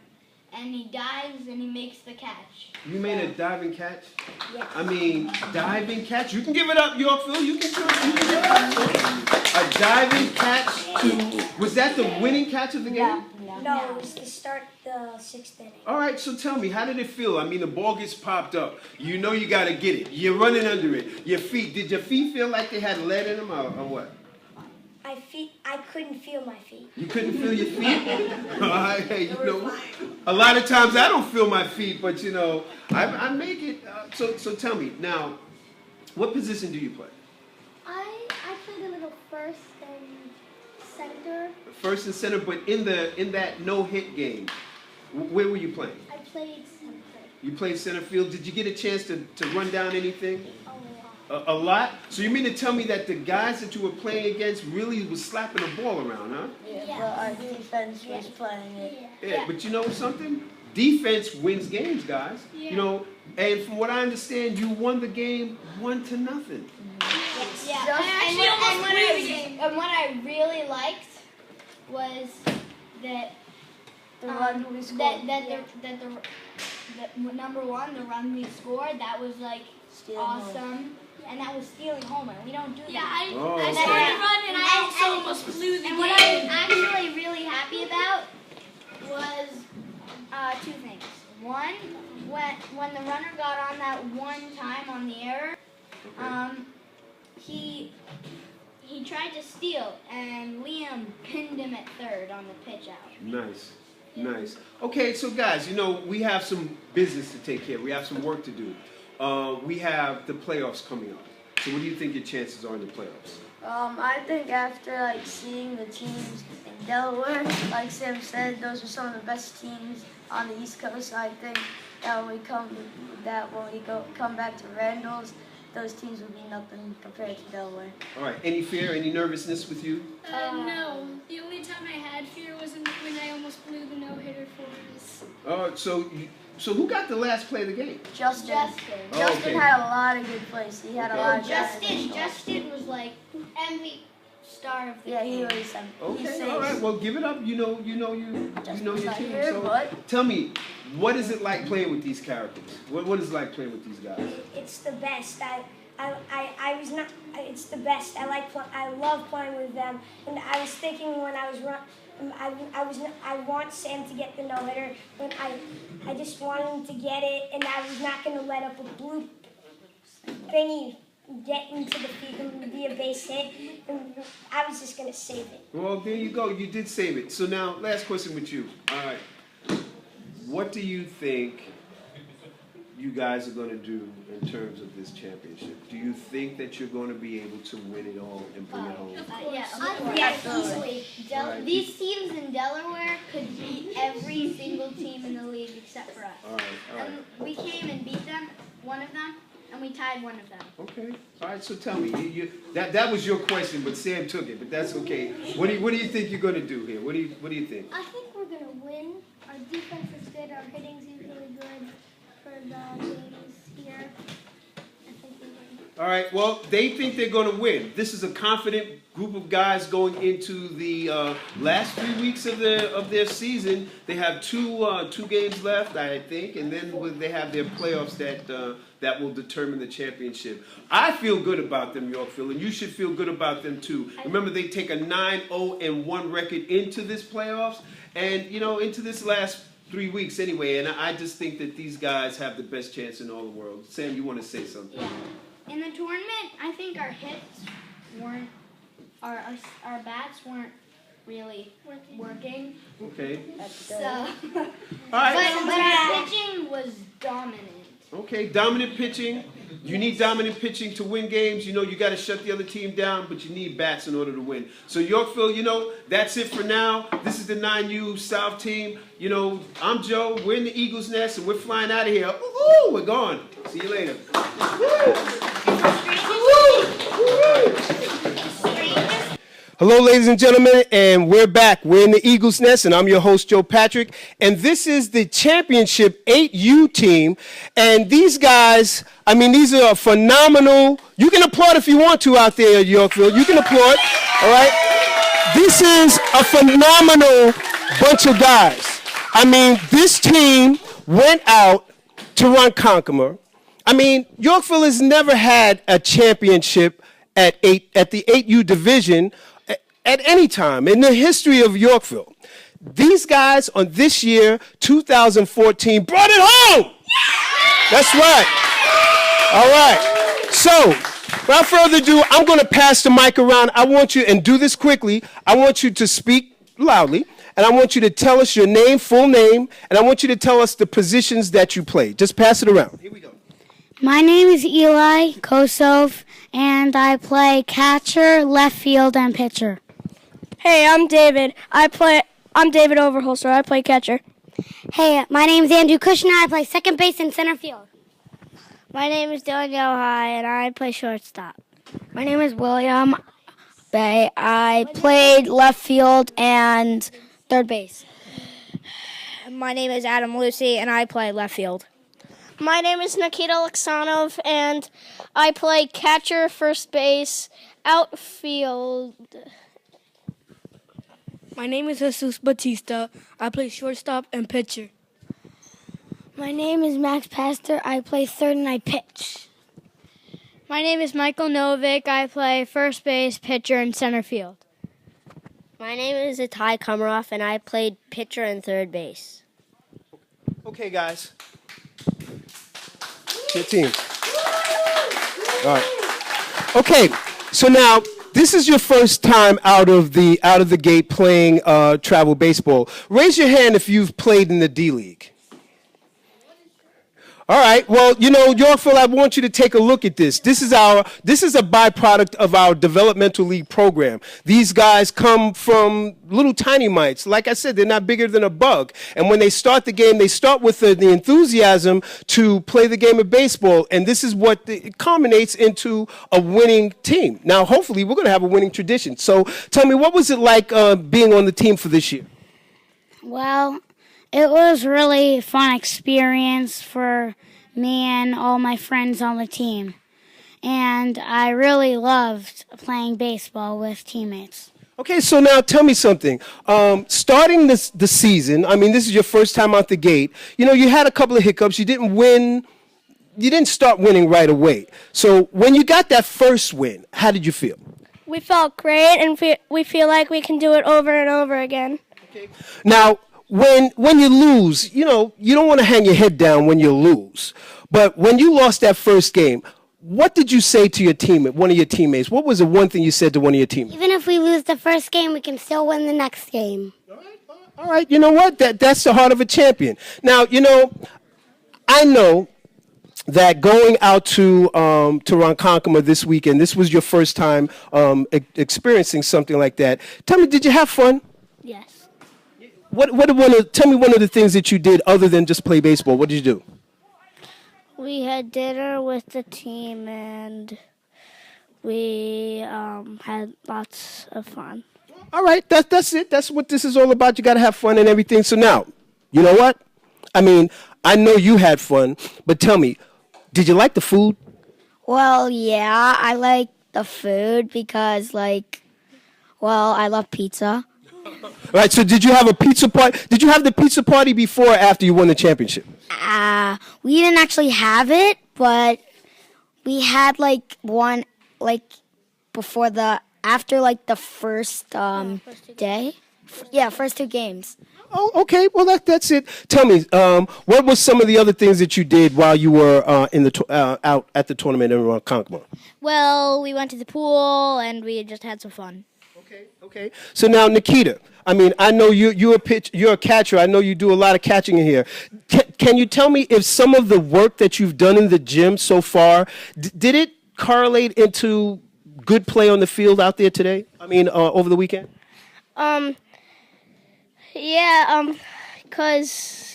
Speaker 4: And he dives and he makes the catch.
Speaker 1: You made a diving catch?
Speaker 4: Yeah.
Speaker 1: I mean, diving catch? You can give it up, Yorkville. You can give it up. A diving catch was that the winning catch of the game?
Speaker 5: No, it was to start the 6th inning.
Speaker 1: All right, so tell me, how did it feel? I mean, the ball gets popped up. You know you got to get it. You're running under it. Your feet, did your feet feel like they had lead in them or what?
Speaker 5: I couldn't feel my feet.
Speaker 1: You couldn't feel your feet? Hey, a lot of times I don't feel my feet, but I make it. So tell me now, what position do you play?
Speaker 4: I played a little first and center.
Speaker 1: First and center, but in that no-hit game, where were you playing?
Speaker 4: I played center.
Speaker 1: You played center field. Did you get a chance to run down anything? A lot? So you mean to tell me that the guys that you were playing against really was slapping the ball around, huh?
Speaker 19: Yeah, but our defense was playing it.
Speaker 1: Yeah, but you know something? defense wins games, guys.
Speaker 8: Yeah.
Speaker 1: You know, and from what I understand, you won the game 1-0.
Speaker 4: Yeah, and what I really liked was that
Speaker 5: The run we scored.
Speaker 4: that number one, the run we scored, that was like awesome. And that was stealing home, and we don't do that.
Speaker 8: Yeah, I
Speaker 1: Oh,
Speaker 8: scored the run, and I also almost blew the game.
Speaker 4: And what I was actually really happy about was two things. One, when the runner got on that one time on the error, he tried to steal, and Liam pinned him at third on the pitch out.
Speaker 1: Nice. Nice. Okay, so guys, you know, we have some business to take care of. We have some work to do. We have the playoffs coming up. So what do you think your chances are in the playoffs?
Speaker 19: I think after seeing the teams in Delaware, like Sam said, those are some of the best teams on the East Coast. So I think that when we come back to Randall's, those teams will be nothing compared to Delaware.
Speaker 1: All right. Any fear, any nervousness with you?
Speaker 8: No. The only time I had fear was when I almost blew the no-hitter for us.
Speaker 1: So who got the last play of the game?
Speaker 19: Justin
Speaker 1: Oh, okay.
Speaker 19: had a lot of good plays. He had a lot of
Speaker 4: Justin was like MVP star of the
Speaker 19: Yeah,
Speaker 4: game.
Speaker 19: he was.
Speaker 1: Okay, all right. Well, give it up. You know your team.
Speaker 19: here,
Speaker 1: So
Speaker 19: but-
Speaker 1: tell me, what is it like playing with these characters? What is it like playing with these guys?
Speaker 5: It's the best. I was not. It's the best. I love playing with them. And I was thinking when I was I want Sam to get the no hitter, but I just wanted him to get it, and I was not going to let up a blue thingy get into the field and be a base hit. And I was just going to save it.
Speaker 1: Well, there you go. You did save it. So now, last question with you. All right. What do you think you guys are going to do in terms of this championship? Do you think that you're going to be able to win it all and bring it home?
Speaker 4: Easily.
Speaker 1: Right.
Speaker 4: These teams in Delaware could beat every single team in the league except for us.
Speaker 1: All right.
Speaker 4: And we came and beat them, one of them, and we tied one of them.
Speaker 1: Okay. All right. So tell me, that was your question, but Sam took it. But that's okay. What do you think you're going to do here? What do you think?
Speaker 4: I think we're going to win. Our defense is good. Our hitting's really good for the games here. I think we win.
Speaker 1: All right. Well, they think they're going to win. This is a confident group of guys going into the last 3 weeks of their season. They have two games left, I think, and then they have their playoffs that will determine the championship. I feel good about them, Yorkville, and you should feel good about them too. Remember, they take a 9-0-1 record into this playoffs, and into this last 3 weeks anyway. And I just think that these guys have the best chance in all the world. Sam, you want to say something?
Speaker 4: Yeah. In the tournament, I think our hits weren't, our bats weren't really working.
Speaker 1: Okay.
Speaker 4: So,
Speaker 1: All right.
Speaker 4: but our pitching was dominant.
Speaker 1: Okay, dominant pitching. You need dominant pitching to win games. You got to shut the other team down, but you need bats in order to win. So Yorkville, that's it for now. This is the 9U South team. I'm Joe. We're in the Eagles Nest, and we're flying out of here. Woo-hoo, we're gone. See you later. Hello, ladies and gentlemen, and we're back. We're in the Eagles Nest, and I'm your host, Joe Patrick. And this is the championship 8U team. And these guys, these are phenomenal. You can applaud if you want to out there at Yorkville. You can applaud, all right? This is a phenomenal bunch of guys. This team went out to Ronkonkoma. Yorkville has never had a championship at the 8U division at any time in the history of Yorkville. These guys on this year, 2014, brought it home. That's right. All right. So, without further ado, I'm going to pass the mic around. I want you, and do this quickly, I want you to speak loudly, and I want you to tell us your name, full name, and I want you to tell us the positions that you play. Just pass it around. Here we go.
Speaker 10: My name is Eli Kosov, and I play catcher, left field, and pitcher.
Speaker 11: Hey, I'm David. I'm David Overholser. I play catcher.
Speaker 10: Hey, my name is Andrew Kushner. I play second base and center field.
Speaker 11: My name is Danielle High, and I play shortstop.
Speaker 10: My name is William Bay. I played left field and third base.
Speaker 11: My name is Adam Lucy, and I play left field.
Speaker 6: My name is Nikita Alexanov, and I play catcher, first base, outfield.
Speaker 7: My name is Jesus Batista. I play shortstop and pitcher.
Speaker 10: My name is Max Pastor. I play third and I pitch.
Speaker 12: My name is Michael Novick. I play first base, pitcher, and center field.
Speaker 9: My name is Itai Komarov, and I played pitcher and third base.
Speaker 1: Okay, guys. Your team. All right. Okay, so now this is your first time out of the gate playing travel baseball. Raise your hand if you've played in the D League. All right. Well, Yorkville, I want you to take a look at this. This is a byproduct of our developmental league program. These guys come from little tiny mites. Like I said, they're not bigger than a bug. And when they start the game, they start with the enthusiasm to play the game of baseball. And this is what it culminates into a winning team. Now, hopefully, we're going to have a winning tradition. So tell me, what was it like being on the team for this year?
Speaker 10: Well, it was really fun experience for me and all my friends on the team. And I really loved playing baseball with teammates.
Speaker 1: Okay, so now tell me something. Starting the season, I mean, this is your first time out the gate. You had a couple of hiccups. You didn't win. You didn't start winning right away. So when you got that first win, how did you feel?
Speaker 6: We felt great, and we feel like we can do it over and over again.
Speaker 1: Now, when you lose, you don't want to hang your head down when you lose. But when you lost that first game, what did you say to your teammate, one of your teammates? What was the one thing you said to one of your teammates?
Speaker 10: Even if we lose the first game, we can still win the next game.
Speaker 1: All right, you know what? That's the heart of a champion. Now, I know that going out to Ronkonkoma this weekend, this was your first time experiencing something like that. Tell me, did you have fun?
Speaker 10: Yes.
Speaker 1: Tell me one of the things that you did other than just play baseball. What did you do?
Speaker 6: We had dinner with the team, and we had lots of fun.
Speaker 1: All right, that's it. That's what this is all about. You got to have fun and everything. So now, you know what? I mean, I know you had fun, but tell me, did you like the food?
Speaker 10: Well, yeah, I like the food because, I love pizza.
Speaker 1: All right, so did you have a pizza party? Did you have the pizza party before or after you won the championship?
Speaker 10: We didn't actually have it, but we had one before after the first day. Yeah, first two games.
Speaker 1: Oh, okay. Well, that's it. Tell me, what were some of the other things that you did while you were out at the tournament in Ronkonkoma?
Speaker 11: Well, we went to the pool and we just had some fun.
Speaker 1: Okay. So now, Nikita, I mean, I know you're a catcher. I know you do a lot of catching in here. Can you tell me if some of the work that you've done in the gym so far, did it correlate into good play on the field out there today? I mean, over the weekend?
Speaker 6: Because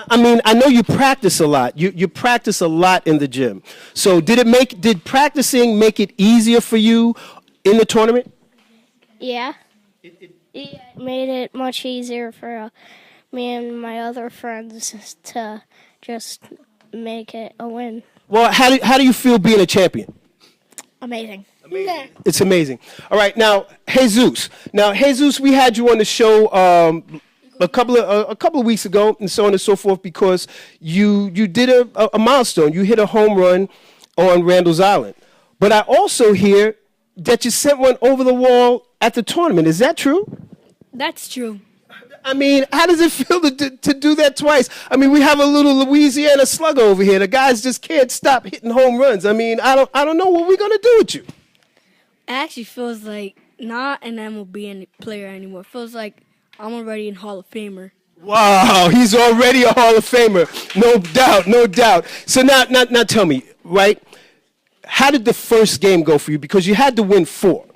Speaker 1: I mean, I know you practice a lot. You practice a lot in the gym. So did practicing make it easier for you in the tournament?
Speaker 6: Yeah. It made it much easier for me and my other friends to just make it a win.
Speaker 1: Well, how do you feel being a champion?
Speaker 6: Amazing.
Speaker 1: It's amazing. All right, now Jesus. We had you on the show a couple of weeks ago, and so on and so forth, because you did a milestone. You hit a home run on Randall's Island. But I also hear that you sent one over the wall at the tournament. Is that true?
Speaker 7: That's true.
Speaker 1: I mean, how does it feel to do that twice? I mean, we have a little Louisiana slugger over here. The guys just can't stop hitting home runs. I mean, I don't know what we're gonna do with you.
Speaker 7: It actually feels like not an MLB player anymore. It feels like I'm already a Hall of Famer.
Speaker 1: Wow, he's already a Hall of Famer. No doubt. So now tell me, right? How did the first game go for you? Because you had to win 4,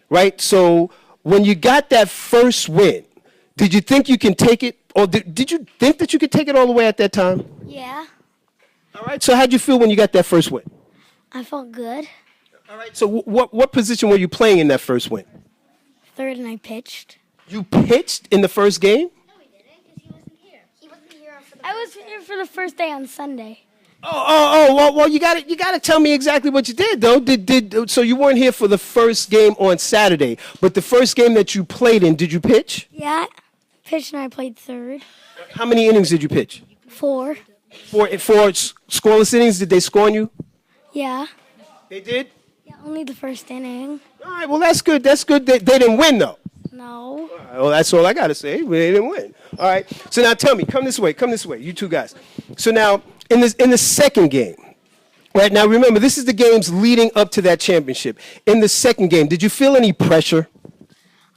Speaker 1: right? So when you got that first win, did you think you can take it? Or did you think that you could take it all the way at that time?
Speaker 10: Yeah.
Speaker 1: All right, so how'd you feel when you got that first win?
Speaker 10: I felt good.
Speaker 1: All right, so what position were you playing in that first win?
Speaker 10: Third and I pitched.
Speaker 1: You pitched in the first game?
Speaker 6: I was here for the first day on Sunday.
Speaker 1: Well, you gotta tell me exactly what you did though. So you weren't here for the first game on Saturday, but the first game that you played in, did you pitch?
Speaker 6: Yeah, pitched and I played third.
Speaker 1: How many innings did you pitch?
Speaker 6: 4.
Speaker 1: Four scoreless innings. Did they score on you?
Speaker 6: Yeah.
Speaker 1: They did?
Speaker 6: Yeah, only the first inning.
Speaker 1: All right, well that's good. That's good. They didn't win though.
Speaker 6: No.
Speaker 1: All right, well, that's all I gotta say. They didn't win. All right. So now tell me, come this way, you two guys. So now in the second game, right now remember this is the games leading up to that championship. In the second game, did you feel any pressure?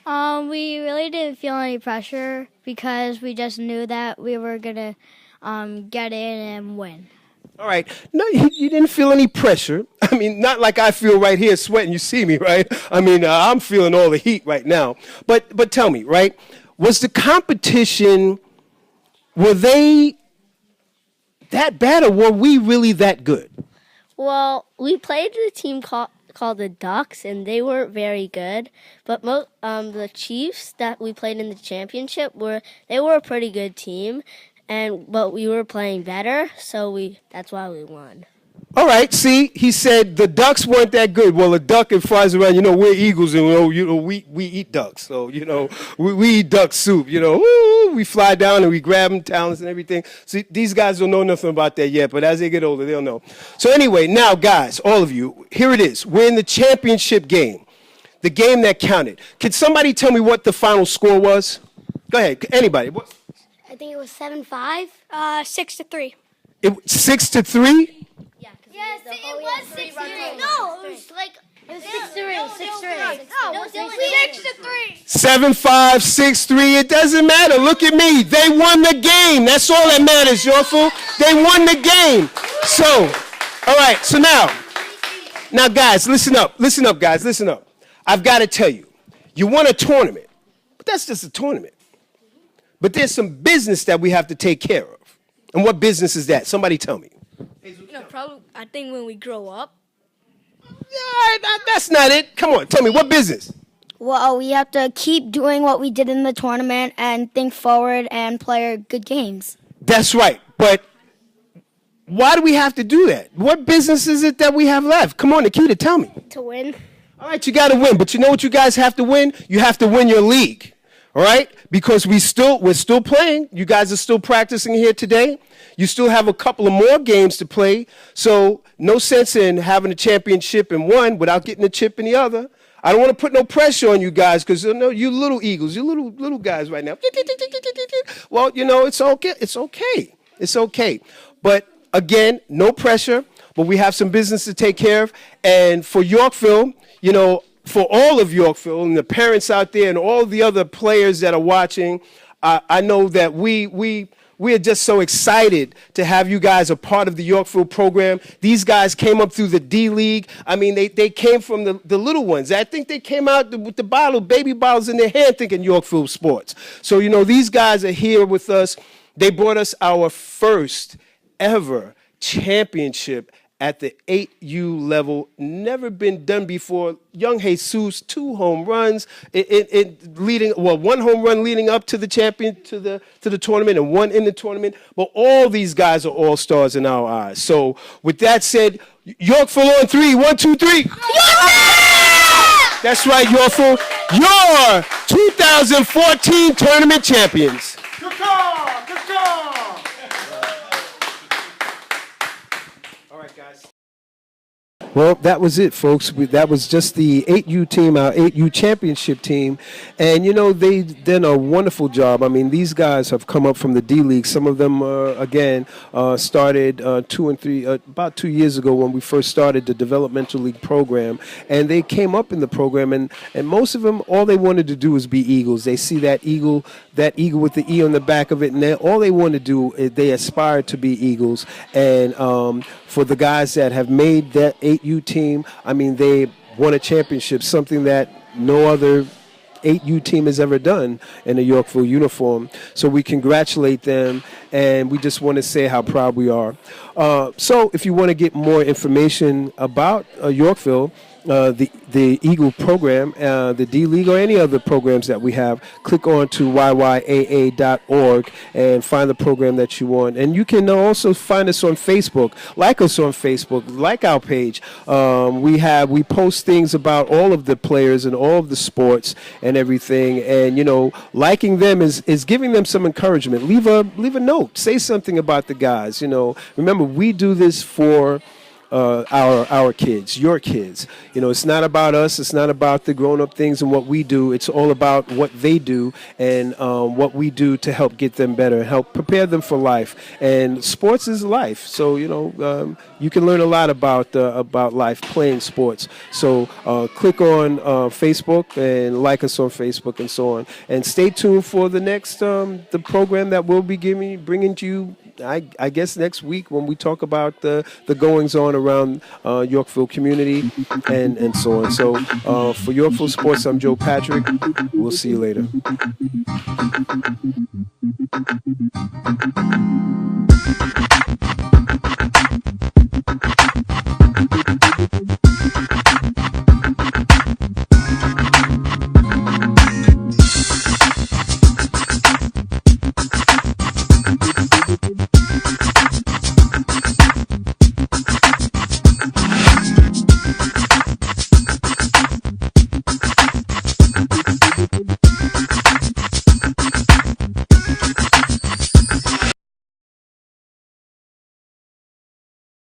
Speaker 6: We really didn't feel any pressure because we just knew that we were gonna get in and win.
Speaker 1: All right. No, you didn't feel any pressure. I mean, not like I feel right here sweating. You see me, right? I mean, I'm feeling all the heat right now. But tell me, right? Was the competition, were they that bad or were we really that good?
Speaker 9: Well, we played a team called the Ducks, and they weren't very good. But the Chiefs that we played in the championship were a pretty good team. But we were playing better, so that's why we won.
Speaker 1: All right, see, he said the Ducks weren't that good. Well, a duck, it flies around. We're eagles, and we eat ducks. So we eat duck soup. Ooh, we fly down and we grab them, talents and everything. See, these guys don't know nothing about that yet, but as they get older, they'll know. So anyway, now guys, all of you, here it is. We're in the championship game, the game that counted. Can somebody tell me what the final score was? Go ahead, anybody. What?
Speaker 6: I think it was 7-5. 6-3.
Speaker 1: 6-3?
Speaker 6: Yes, it was 6-3. No, it was like it was 6-3. No, it was 6-3.
Speaker 1: 7-5, 6-3. It doesn't matter. Look at me. They won the game. That's all that matters, Yorkville. They won the game. So, all right. So now, guys, listen up. Listen up, guys. Listen up. I've got to tell you, you won a tournament, but that's just a tournament. But there's some business that we have to take care of. And what business is that? Somebody tell me.
Speaker 7: Probably, I think when we grow up.
Speaker 1: That's not it. Come on, tell me, what business?
Speaker 10: Well, we have to keep doing what we did in the tournament and think forward and play good games.
Speaker 1: That's right. But why do we have to do that? What business is it that we have left? Come on, Nikita, tell me.
Speaker 11: To win.
Speaker 1: All right, you got to win. But you know what you guys have to win? You have to win your league. All right? Because we're still playing. You guys are still practicing here today. You still have a couple of more games to play. So no sense in having a championship in one without getting a chip in the other. I don't want to put no pressure on you guys because you little Eagles, you little guys right now. Well, it's okay. It's okay. It's okay. But again, no pressure. But we have some business to take care of. And for Yorkville, for all of Yorkville and the parents out there and all the other players that are watching, I know that we are just so excited to have you guys a part of the Yorkville program. These guys came up through the D League. I mean, they came from the little ones. I think they came out with the baby bottles in their hand thinking Yorkville sports. So, these guys are here with us. They brought us our first ever championship at the 8U level, never been done before. Young Jesus, 2 home runs, one home run leading up to the champion to the tournament, and 1 in the tournament. But all these guys are all stars in our eyes. So with that said, Yorkville on 3, 1, 2, 3. That's right, Yorkville, your 2014 tournament champions.
Speaker 15: Good call, good call.
Speaker 1: Well, that was it, folks. That was just the 8U team, our 8U championship team. And, they've done a wonderful job. I mean, these guys have come up from the D League. Some of them, started 2 and 3, about 2 years ago when we first started the developmental league program. And they came up in the program, and most of them, all they wanted to do was be Eagles. They see that eagle with the E on the back of it, and all they want to do is they aspire to be Eagles. And for the guys that have made that 8U team, I mean, they won a championship, something that no other 8U team has ever done in a Yorkville uniform. So we congratulate them, and we just want to say how proud we are. So if you want to get more information about Yorkville, the Eagle program, the D League, or any other programs that we have, click on to yyaa.org and find the program that you want. And you can also find us on Facebook. Like us on Facebook. Like our page. We post things about all of the players and all of the sports and everything. And liking them is giving them some encouragement. Leave a note. Say something about the guys. Remember, we do this for our kids, your kids. It's not about us. It's not about the grown-up things and what we do. It's all about what they do and what we do to help get them better, help prepare them for life. And sports is life. So you can learn a lot about life playing sports. So click on Facebook and like us on Facebook and so on. And stay tuned for the next the program that we'll be bringing to you. I guess next week when we talk about the goings on around Yorkville community and so on. So for Yorkville Sports, I'm Joe Patrick. We'll see you later.